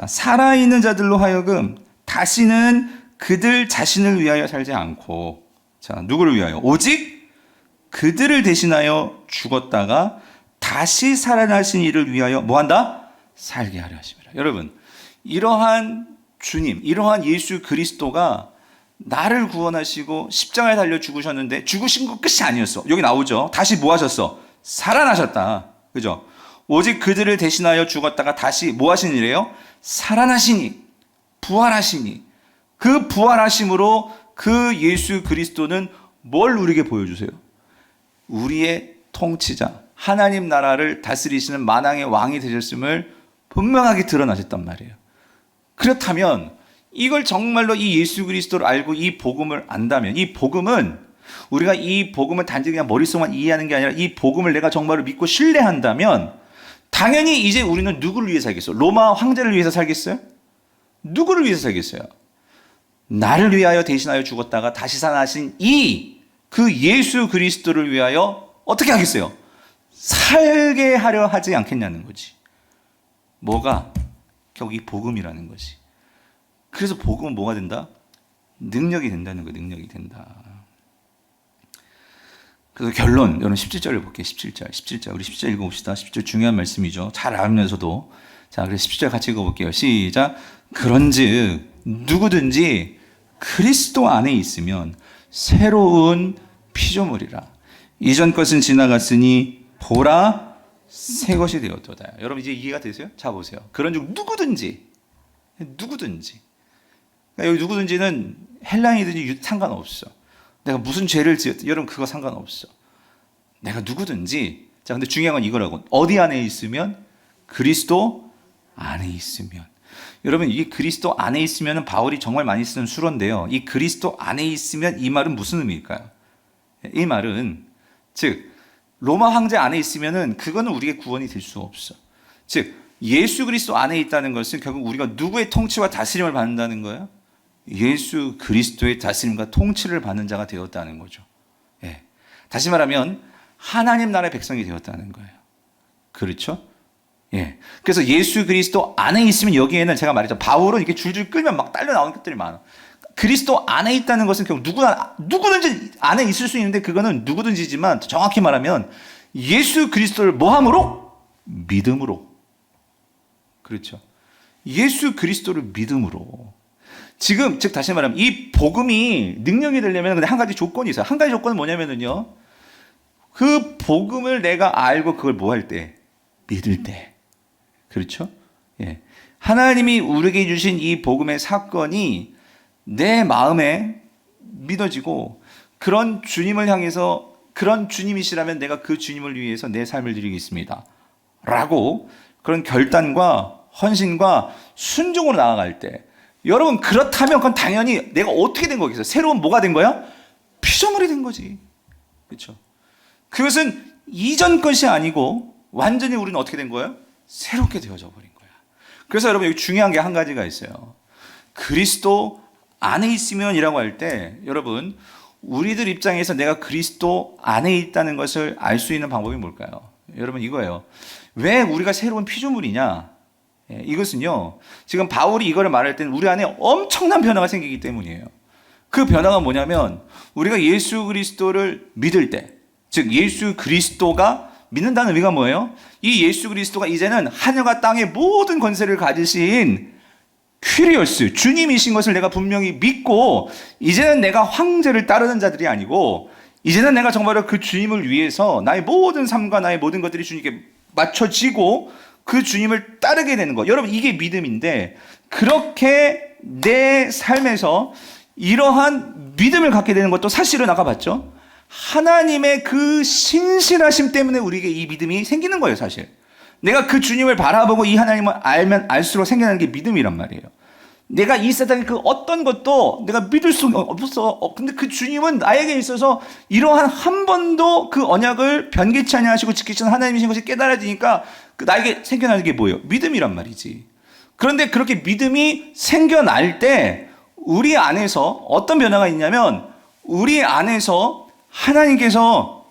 살아있는 자들로 하여금 다시는 그들 자신을 위하여 살지 않고, 누구를 위하여? 오직 그들을 대신하여 죽었다가 다시 살아나신 이를 위하여 뭐한다? 살게 하려 하심이라. 여러분, 이러한 주님, 이러한 예수 그리스도가 나를 구원하시고 십자가에 달려 죽으셨는데, 죽으신 거 끝이 아니었어. 여기 나오죠. 다시 뭐 하셨어? 살아나셨다. 그죠? 오직 그들을 대신하여 죽었다가 다시 뭐 하시니래요? 살아나시니, 부활하시니. 그 부활하심으로 그 예수 그리스도는 뭘 우리에게 보여주세요? 우리의 통치자, 하나님 나라를 다스리시는 만왕의 왕이 되셨음을 분명하게 드러나셨단 말이에요. 그렇다면 이걸 정말로 이 예수 그리스도를 알고 이 복음을 안다면, 이 복음은 우리가 이 복음을 단지 그냥 머릿속만 이해하는 게 아니라 이 복음을 내가 정말로 믿고 신뢰한다면, 당연히 이제 우리는 누구를 위해 살겠어요? 로마 황제를 위해서 살겠어요? 누구를 위해서 살겠어요? 나를 위하여 대신하여 죽었다가 다시 살아나신 그 예수 그리스도를 위하여 어떻게 하겠어요? 살게 하려 하지 않겠냐는 거지. 뭐가? 결국 이 복음이라는 거지. 그래서 복음은 뭐가 된다? 능력이 된다는 거예요. 능력이 된다. 그래서 결론, 여러분 17절을 볼게요. 17절. 우리 17절 읽어봅시다. 17절 중요한 말씀이죠. 잘 알면서도. 자, 그래서 17절 같이 읽어볼게요. 시작. 그런즉 누구든지 그리스도 안에 있으면 새로운 피조물이라. 이전 것은 지나갔으니 보라 새 것이 되었도다. 여러분 이제 이해가 되세요? 자 보세요. 그런즉 누구든지. 그러니까 여기 누구든지는 헬라인이든지 상관없어. 내가 무슨 죄를 지었든 여러분 그거 상관없어. 내가 누구든지. 자, 근데 중요한 건 이거라고. 어디 안에 있으면? 그리스도 안에 있으면. 여러분 이 그리스도 안에 있으면 바울이 정말 많이 쓰는 수로인데요. 이 그리스도 안에 있으면 이 말은 무슨 의미일까요? 이 말은 즉 로마 황제 안에 있으면은 그거는 우리의 구원이 될 수 없어. 즉 예수 그리스도 안에 있다는 것은 결국 우리가 누구의 통치와 다스림을 받는다는 거예요? 예수 그리스도의 다스림과 통치를 받는 자가 되었다는 거죠. 예. 다시 말하면 하나님 나라의 백성이 되었다는 거예요. 그렇죠? 예. 그래서 예수 그리스도 안에 있으면 여기에는 제가 말했죠. 바울은 이렇게 줄줄 끌면 막 딸려 나오는 것들이 많아. 그리스도 안에 있다는 것은 결국 누구든지 안에 있을 수 있는데 그거는 누구든지지만 정확히 말하면 예수 그리스도를 뭐함으로? 믿음으로. 그렇죠. 예수 그리스도를 믿음으로. 지금 즉 다시 말하면 이 복음이 능력이 되려면 근데 한 가지 조건이 있어요. 한 가지 조건은 뭐냐면은요. 그 복음을 내가 알고 그걸 뭐 할 때? 믿을 때. 그렇죠? 예. 하나님이 우리에게 주신 이 복음의 사건이 내 마음에 믿어지고 그런 주님을 향해서 그런 주님이시라면 내가 그 주님을 위해서 내 삶을 드리겠습니다. 라고 그런 결단과 헌신과 순종으로 나아갈 때 여러분 그렇다면 그건 당연히 내가 어떻게 된 거겠어요? 새로운 뭐가 된 거야? 피조물이 된 거지. 그렇죠? 그것은 이전 것이 아니고 완전히 우리는 어떻게 된 거예요? 새롭게 되어져 버린 거야. 그래서 여러분 여기 중요한 게 한 가지가 있어요. 그리스도 안에 있으면이라고 할 때 여러분 우리들 입장에서 내가 그리스도 안에 있다는 것을 알 수 있는 방법이 뭘까요? 여러분 이거예요. 왜 우리가 새로운 피조물이냐? 예, 이것은요 지금 바울이 이거를 말할 때는 우리 안에 엄청난 변화가 생기기 때문이에요. 그 변화가 뭐냐면 우리가 예수 그리스도를 믿을 때, 즉 예수 그리스도가 믿는다는 의미가 뭐예요? 이 예수 그리스도가 이제는 하늘과 땅의 모든 권세를 가지신 퀴리오스, 주님이신 것을 내가 분명히 믿고 이제는 내가 황제를 따르는 자들이 아니고 이제는 내가 정말로 그 주님을 위해서 나의 모든 삶과 나의 모든 것들이 주님께 맞춰지고 그 주님을 따르게 되는 거. 여러분 이게 믿음인데 그렇게 내 삶에서 이러한 믿음을 갖게 되는 것도 사실은 아까 봤죠? 하나님의 그 신실하심 때문에 우리에게 이 믿음이 생기는 거예요, 사실. 내가 그 주님을 바라보고 이 하나님을 알면 알수록 생겨나는 게 믿음이란 말이에요. 내가 이 세상의 그 어떤 것도 내가 믿을 수 없어. 근데 그 주님은 나에게 있어서 이러한 한 번도 그 언약을 변개치 아니하시고 지키시는 하나님이신 것이 깨달아지니까 나에게 생겨나는 게 뭐예요? 믿음이란 말이지. 그런데 그렇게 믿음이 생겨날 때 우리 안에서 어떤 변화가 있냐면 우리 안에서 하나님께서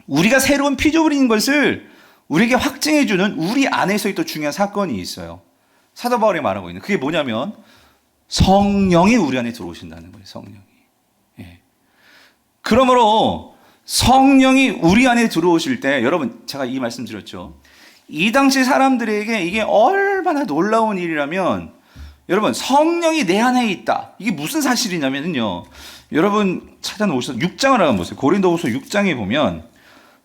우리가 새로운 피조물인 것을 우리에게 확증해주는 우리 안에서의 또 중요한 사건이 있어요. 사도 바울이 말하고 있는 그게 뭐냐면 성령이 우리 안에 들어오신다는 거예요. 성령이. 예. 그러므로 성령이 우리 안에 들어오실 때 여러분 제가 이 말씀 드렸죠. 이 당시 사람들에게 이게 얼마나 놀라운 일이라면 여러분 성령이 내 안에 있다. 이게 무슨 사실이냐면요. 여러분 찾아놓으셔서 6장을 한번 보세요. 고린도후서 6장에 보면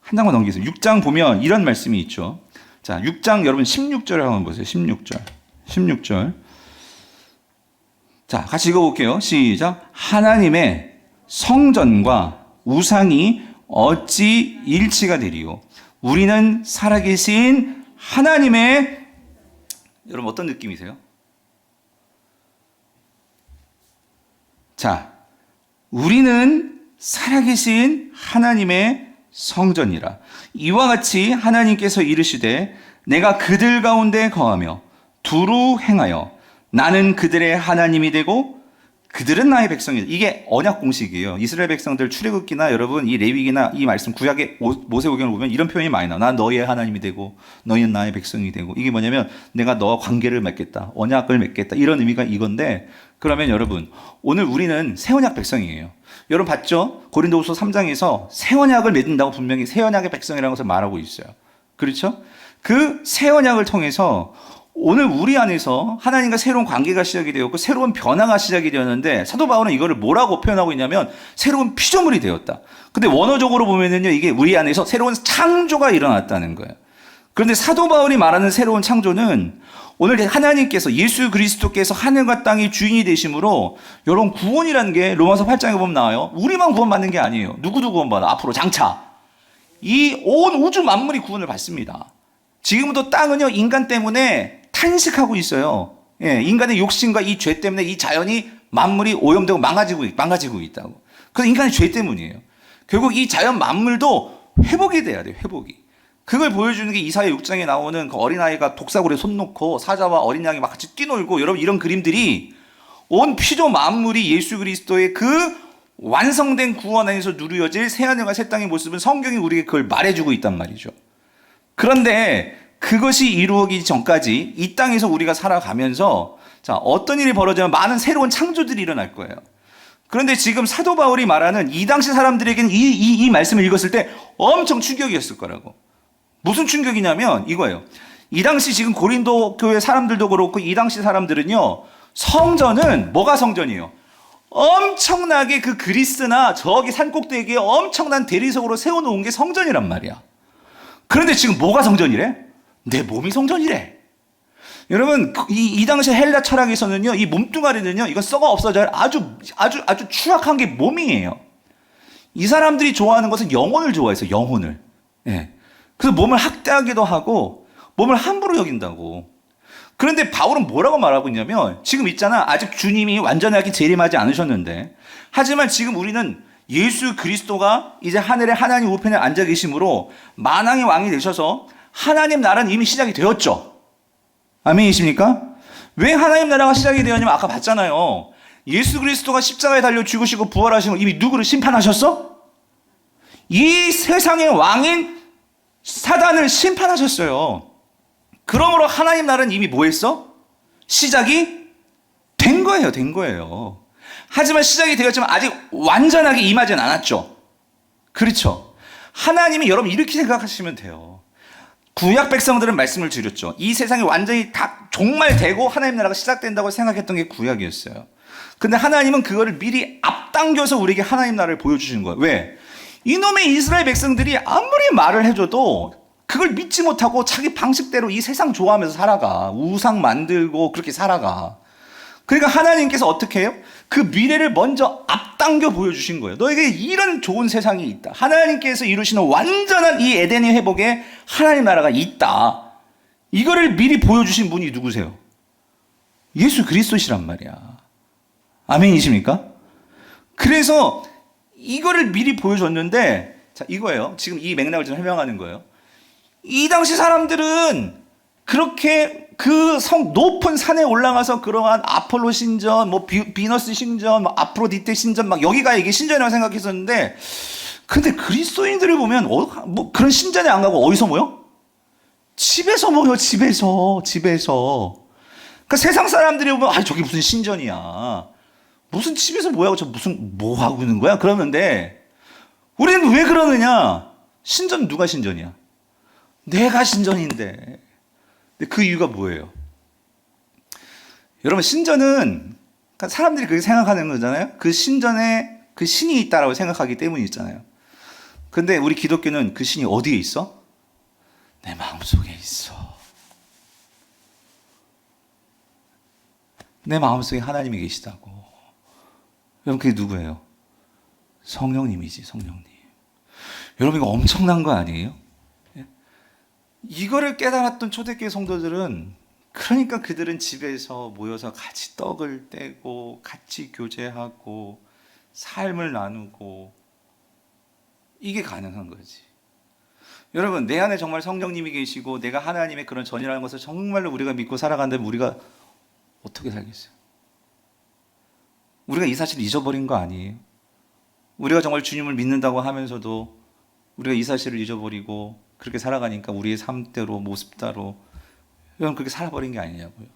한 장만 넘기세요. 6장 보면 이런 말씀이 있죠. 자, 6장 여러분 16절을 한번 보세요. 16절. 자, 같이 읽어볼게요. 시작. 하나님의 성전과 우상이 어찌 일치가 되리요? 우리는 살아계신 하나님의 여러분 어떤 느낌이세요? 자, 우리는 살아계신 하나님의 성전이라. 이와 같이 하나님께서 이르시되 내가 그들 가운데 거하며 두루 행하여 나는 그들의 하나님이 되고 그들은 나의 백성이다. 이게 언약 공식이에요. 이스라엘 백성들 출애굽기나 여러분 이 레위기나 이 말씀 구약의 모세오경을 보면 이런 표현이 많이 나와. 난 너희의 하나님이 되고 너희는 나의 백성이 되고, 이게 뭐냐면 내가 너와 관계를 맺겠다, 언약을 맺겠다, 이런 의미가 이건데, 그러면 여러분 오늘 우리는 새 언약 백성이에요. 여러분 봤죠? 고린도후서 3장에서 새 언약을 맺는다고 분명히 새 언약의 백성이라는 것을 말하고 있어요. 그렇죠? 그 새 언약을 통해서 오늘 우리 안에서 하나님과 새로운 관계가 시작이 되었고 새로운 변화가 시작이 되었는데, 사도 바울은 이거를 뭐라고 표현하고 있냐면 새로운 피조물이 되었다. 근데 원어적으로 보면은요, 이게 우리 안에서 새로운 창조가 일어났다는 거예요. 그런데 사도 바울이 말하는 새로운 창조는 오늘 하나님께서, 예수 그리스도께서 하늘과 땅의 주인이 되심으로, 여러분 구원이라는 게 로마서 8장에 보면 나와요. 우리만 구원받는 게 아니에요. 누구도 구원받아. 앞으로 장차 이 온 우주 만물이 구원을 받습니다. 지금도 땅은요, 인간 때문에 탄식하고 있어요. 예, 인간의 욕심과 이 죄 때문에 이 자연이 만물이 오염되고 망가지고 있다고. 그래서 인간의 죄 때문이에요. 결국 이 자연 만물도 회복이 돼야 돼요. 회복이. 그걸 보여주는 게 이사야 6장에 나오는 그 어린아이가 독사굴에 손 놓고 사자와 어린 양이 막 같이 뛰놀고, 여러분 이런 그림들이 온 피조 만물이 예수 그리스도의 그 완성된 구원 안에서 누려질 새하늘과 새 땅의 모습은 성경이 우리에게 그걸 말해주고 있단 말이죠. 그런데 그것이 이루어지기 전까지 이 땅에서 우리가 살아가면서, 자, 어떤 일이 벌어지면 많은 새로운 창조들이 일어날 거예요. 그런데 지금 사도 바울이 말하는 이 당시 사람들에게는 이 말씀을 읽었을 때 엄청 충격이었을 거라고. 무슨 충격이냐면 이거예요. 이 당시 지금 고린도 교회 사람들도 그렇고 이 당시 사람들은요, 성전은 뭐가 성전이에요? 엄청나게 그 그리스나 저기 산꼭대기에 엄청난 대리석으로 세워놓은 게 성전이란 말이야. 그런데 지금 뭐가 성전이래? 내 몸이 성전이래. 여러분, 이 당시 헬라 철학에서는요, 이 몸뚱아리는요, 이거 썩어 없어져야 아주 추악한 게 몸이에요. 이 사람들이 좋아하는 것은 영혼을 좋아해서, 영혼을. 예. 그래서 몸을 학대하기도 하고 몸을 함부로 여긴다고. 그런데 바울은 뭐라고 말하고 있냐면, 지금 있잖아, 아직 주님이 완전하게 재림하지 않으셨는데, 하지만 지금 우리는 예수 그리스도가 이제 하늘의 하나님 우편에 앉아 계심으로 만왕의 왕이 되셔서 하나님 나라는 이미 시작이 되었죠. 아멘이십니까? 왜 하나님 나라가 시작이 되었냐면, 아까 봤잖아요. 예수 그리스도가 십자가에 달려 죽으시고 부활하신 걸 이미 누구를 심판하셨어? 이 세상의 왕인 사단을 심판하셨어요. 그러므로 하나님 나라는 이미 뭐 했어? 시작이 된 거예요. 하지만 시작이 되었지만 아직 완전하게 임하진 않았죠. 그렇죠? 하나님이, 여러분 이렇게 생각하시면 돼요. 구약 백성들은 말씀을 드렸죠. 이 세상이 완전히 다 종말되고 하나님 나라가 시작된다고 생각했던 게 구약이었어요. 근데 하나님은 그거를 미리 앞당겨서 우리에게 하나님 나라를 보여주시는 거예요. 왜? 이놈의 이스라엘 백성들이 아무리 말을 해줘도 그걸 믿지 못하고 자기 방식대로 이 세상 좋아하면서 살아가. 우상 만들고 그렇게 살아가. 그러니까 하나님께서 어떻게 해요? 그 미래를 먼저 앞당겨 보여주신 거예요. 너에게 이런 좋은 세상이 있다. 하나님께서 이루시는 완전한 이 에덴의 회복에 하나님 나라가 있다. 이거를 미리 보여주신 분이 누구세요? 예수 그리스도시란 말이야. 아멘이십니까? 그래서 이거를 미리 보여줬는데, 자, 이거예요. 지금 이 맥락을 좀 설명하는 거예요. 이 당시 사람들은 그렇게 그 높은 산에 올라가서 그러한 아폴로 신전, 뭐 비너스 신전, 뭐 아프로디테 신전, 막 여기가 이게 신전이라고 생각했었는데, 근데 그리스도인들을 보면 뭐 그런 신전에 안 가고 어디서 모여? 집에서 모여. 집에서. 그러니까 세상 사람들이 보면, 아, 저기 무슨 신전이야. 무슨 집에서 뭐하고 저 무슨 뭐 하고 있는 거야? 그러는데 우리는 왜 그러느냐? 신전 누가 신전이야? 내가 신전인데. 근데 그 이유가 뭐예요? 여러분, 신전은 그러니까 사람들이 그렇게 생각하는 거잖아요. 그 신전에 그 신이 있다라고 생각하기 때문이 있잖아요. 근데 우리 기독교는 그 신이 어디에 있어? 내 마음속에 있어. 내 마음속에 하나님이 계시다고. 여러분, 그게 누구예요? 성령님이지, 성령님. 여러분, 이거 엄청난 거 아니에요? 이거를 깨달았던 초대교회 성도들은, 그러니까 그들은 집에서 모여서 같이 떡을 떼고 같이 교제하고 삶을 나누고, 이게 가능한 거지. 여러분, 내 안에 정말 성령님이 계시고 내가 하나님의 그런 전이라는 것을 정말로 우리가 믿고 살아간다면 우리가 어떻게 살겠어요? 우리가 이 사실을 잊어버린 거 아니에요? 우리가 정말 주님을 믿는다고 하면서도 우리가 이 사실을 잊어버리고 그렇게 살아가니까 우리의 삶대로 모습대로 여러분 그렇게 살아버린 게 아니냐고요.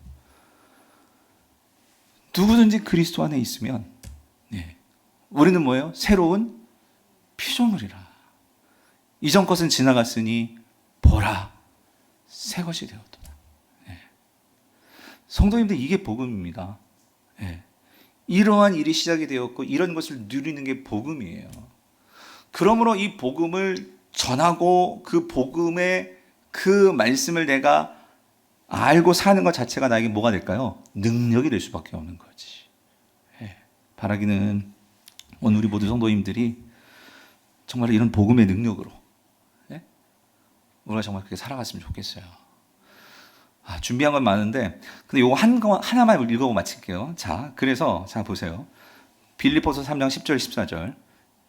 누구든지 그리스도 안에 있으면 우리는 뭐예요? 새로운 피조물이라. 이전 것은 지나갔으니 보라 새 것이 되었도다. 성도님들 이게 복음입니다. 이러한 일이 시작이 되었고 이런 것을 누리는 게 복음이에요. 그러므로 이 복음을 전하고 그 복음의 그 말씀을 내가 알고 사는 것 자체가 나에게 뭐가 될까요? 능력이 될 수밖에 없는 거지. 바라기는 오늘 우리 모든 성도님들이 정말 이런 복음의 능력으로 우리가 정말 그렇게 살아갔으면 좋겠어요. 준비한 건 많은데 근데 요거 하나만 읽어보고 마칠게요. 자, 그래서 자 보세요. 빌립보서 3장 10절 14절.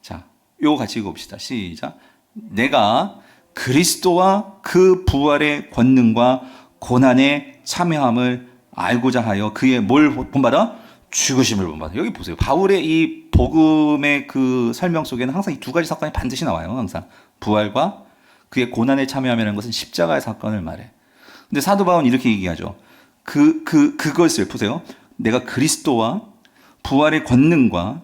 자, 요거 같이 읽어봅시다. 시작. 내가 그리스도와 그 부활의 권능과 고난의 참여함을 알고자 하여 그의 뭘 본받아? 죽으심을 본받아. 여기 보세요. 바울의 이 복음의 그 설명 속에는 항상 이 두 가지 사건이 반드시 나와요. 항상 부활과 그의 고난에 참여함이라는 것은 십자가의 사건을 말해. 근데 사도 바울은 이렇게 얘기하죠. 그것을 보세요. 내가 그리스도와 부활의 권능과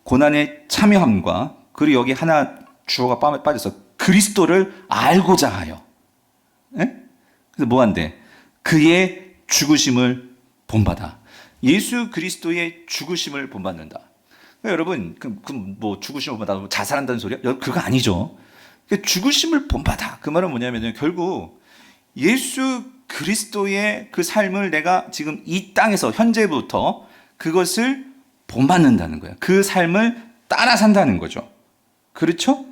고난의 참여함과 그리고 여기 하나 주어가 빠져서 그리스도를 알고자 하여. 그래서 뭐 한대? 그의 죽으심을 본받아. 예수 그리스도의 죽으심을 본받는다. 그러니까 여러분, 뭐 죽으심을 본받아 자살한다는 소리야? 그거 아니죠. 그러니까 죽으심을 본받아. 그 말은 뭐냐면 결국 예수 그리스도의 그 삶을 내가 지금 이 땅에서 현재부터 그것을 본받는다는 거야. 그 삶을 따라 산다는 거죠. 그렇죠?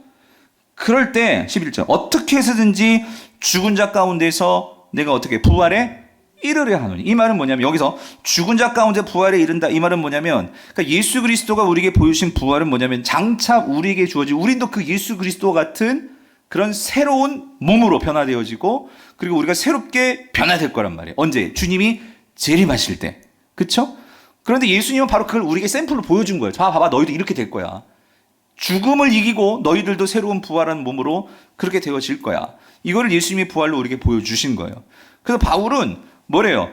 그럴 때 11절 어떻게 해서든지 죽은 자 가운데서 내가 어떻게 부활에 이르려 하노니. 이 말은 뭐냐면 여기서 죽은 자 가운데 부활에 이른다. 이 말은 뭐냐면 그러니까 예수 그리스도가 우리에게 보여주신 부활은 뭐냐면 장차 우리에게 주어진 우리도 그 예수 그리스도 같은 그런 새로운 몸으로 변화되어지고 그리고 우리가 새롭게 변화될 거란 말이에요. 언제? 주님이 재림하실 때. 그렇죠? 그런데 예수님은 바로 그걸 우리에게 샘플로 보여준 거예요. 자, 봐봐. 너희도 이렇게 될 거야. 죽음을 이기고 너희들도 새로운 부활한 몸으로 그렇게 되어질 거야. 이거를 예수님의 부활로 우리에게 보여주신 거예요. 그래서 바울은 뭐래요?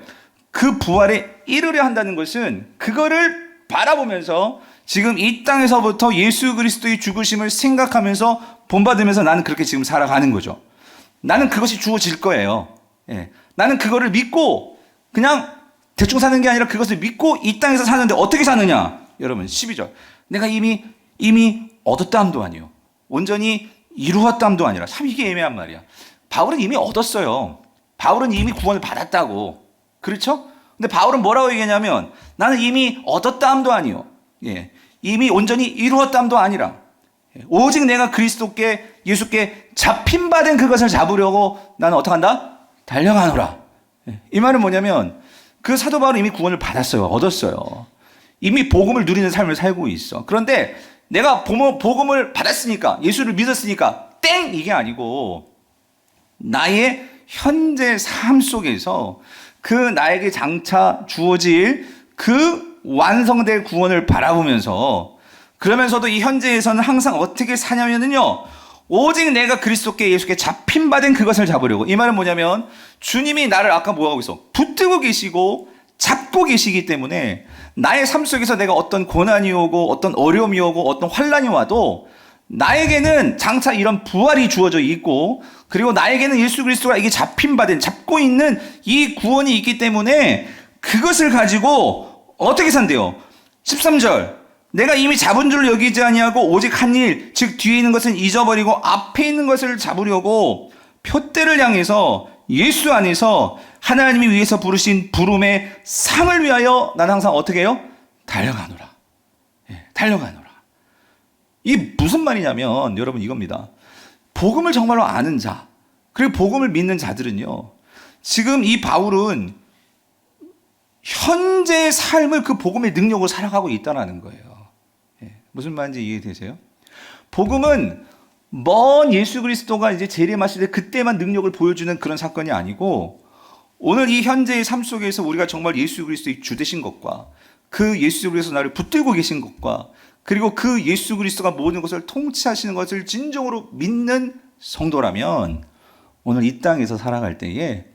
그 부활에 이르려 한다는 것은 그거를 바라보면서 지금 이 땅에서부터 예수 그리스도의 죽으심을 생각하면서 본받으면서 나는 그렇게 지금 살아가는 거죠. 나는 그것이 주어질 거예요. 나는 그거를 믿고 그냥 대충 사는 게 아니라 그것을 믿고 이 땅에서 사는데 어떻게 사느냐? 여러분 12절 내가 이미 얻었다함도 아니요 온전히 이루었다함도 아니라 참 이게 애매한 말이야. 바울은 이미 얻었어요. 바울은 이미 구원을 받았다고. 그렇죠? 근데 바울은 뭐라고 얘기하냐면 나는 이미 얻었다함도 아니요 이미 온전히 이루었다함도 아니라 오직 내가 그리스도께 예수께 잡힌 바 된 그것을 잡으려고 나는 어떻게 한다? 달려가노라. 이 말은 뭐냐면 그 사도 바울은 이미 구원을 받았어요. 얻었어요. 이미 복음을 누리는 삶을 살고 있어. 그런데 내가 복음을 받았으니까 예수를 믿었으니까 땡! 이게 아니고 나의 현재 삶 속에서 그 나에게 장차 주어질 그 완성될 구원을 바라보면서 그러면서도 이 현재에서는 항상 어떻게 사냐면요 오직 내가 그리스도께 예수께 잡힌 바 된 그것을 잡으려고. 이 말은 뭐냐면 주님이 나를 아까 뭐하고 있어? 붙들고 계시고 잡고 계시기 때문에 나의 삶 속에서 내가 어떤 고난이 오고 어떤 어려움이 오고 어떤 환난이 와도 나에게는 장차 이런 부활이 주어져 있고 그리고 나에게는 예수 그리스도가 이게 잡힌 바 된 잡고 있는 이 구원이 있기 때문에 그것을 가지고 어떻게 산대요? 13절 내가 이미 잡은 줄 여기지 아니하고 오직 한 일 즉 뒤에 있는 것은 잊어버리고 앞에 있는 것을 잡으려고 표대를 향해서 예수 안에서 하나님이 위해서 부르신 부름의 상을 위하여 나는 항상 어떻게 해요? 달려가노라. 달려가노라. 이게 무슨 말이냐면 여러분 이겁니다. 복음을 정말로 아는 자 그리고 복음을 믿는 자들은요 지금 이 바울은 현재의 삶을 그 복음의 능력으로 살아가고 있다는 거예요. 무슨 말인지 이해되세요? 복음은 먼 예수 그리스도가 이제 재림하실 때 그때만 능력을 보여주는 그런 사건이 아니고 오늘 이 현재의 삶 속에서 우리가 정말 예수 그리스도의 주 되신 것과 그 예수 그리스도 나를 붙들고 계신 것과 그리고 그 예수 그리스도가 모든 것을 통치하시는 것을 진정으로 믿는 성도라면 오늘 이 땅에서 살아갈 때에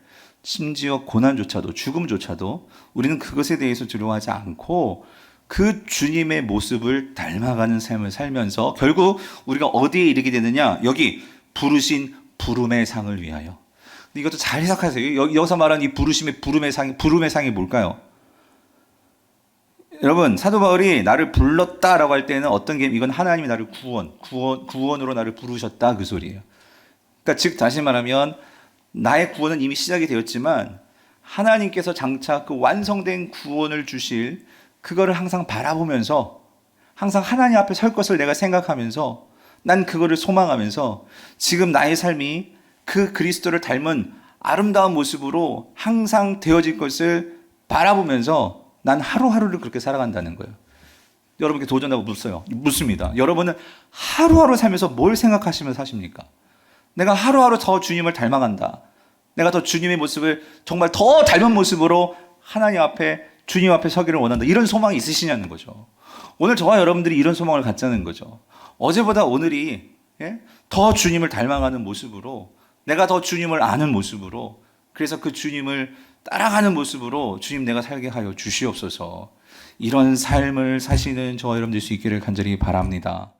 심지어 고난조차도 죽음조차도 우리는 그것에 대해서 두려워하지 않고 그 주님의 모습을 닮아가는 삶을 살면서 결국 우리가 어디에 이르게 되느냐, 여기 부르신 부름의 상을 위하여. 근데 이것도 잘 해석하세요. 여기서 말하는 이 부름의 상이 뭘까요? 여러분, 사도 바울이 나를 불렀다라고 할 때는 어떤 게, 이건 하나님이 나를 구원으로 나를 부르셨다 그 소리예요. 그러니까 즉 다시 말하면 나의 구원은 이미 시작이 되었지만 하나님께서 장차 그 완성된 구원을 주실 그거를 항상 바라보면서 항상 하나님 앞에 설 것을 내가 생각하면서 난 그거를 소망하면서 지금 나의 삶이 그 그리스도를 닮은 아름다운 모습으로 항상 되어질 것을 바라보면서 난 하루하루를 그렇게 살아간다는 거예요. 여러분께 도전하고 묻습니다. 여러분은 하루하루 살면서 뭘 생각하시면서 사십니까? 내가 하루하루 더 주님을 닮아간다. 내가 더 주님의 모습을 정말 더 닮은 모습으로 하나님 앞에, 주님 앞에 서기를 원한다. 이런 소망이 있으시냐는 거죠. 오늘 저와 여러분들이 이런 소망을 갖자는 거죠. 어제보다 오늘이 더 주님을 닮아가는 모습으로, 내가 더 주님을 아는 모습으로, 그래서 그 주님을 따라가는 모습으로 주님 내가 살게 하여 주시옵소서. 이런 삶을 사시는 저와 여러분 될 수 있기를 간절히 바랍니다.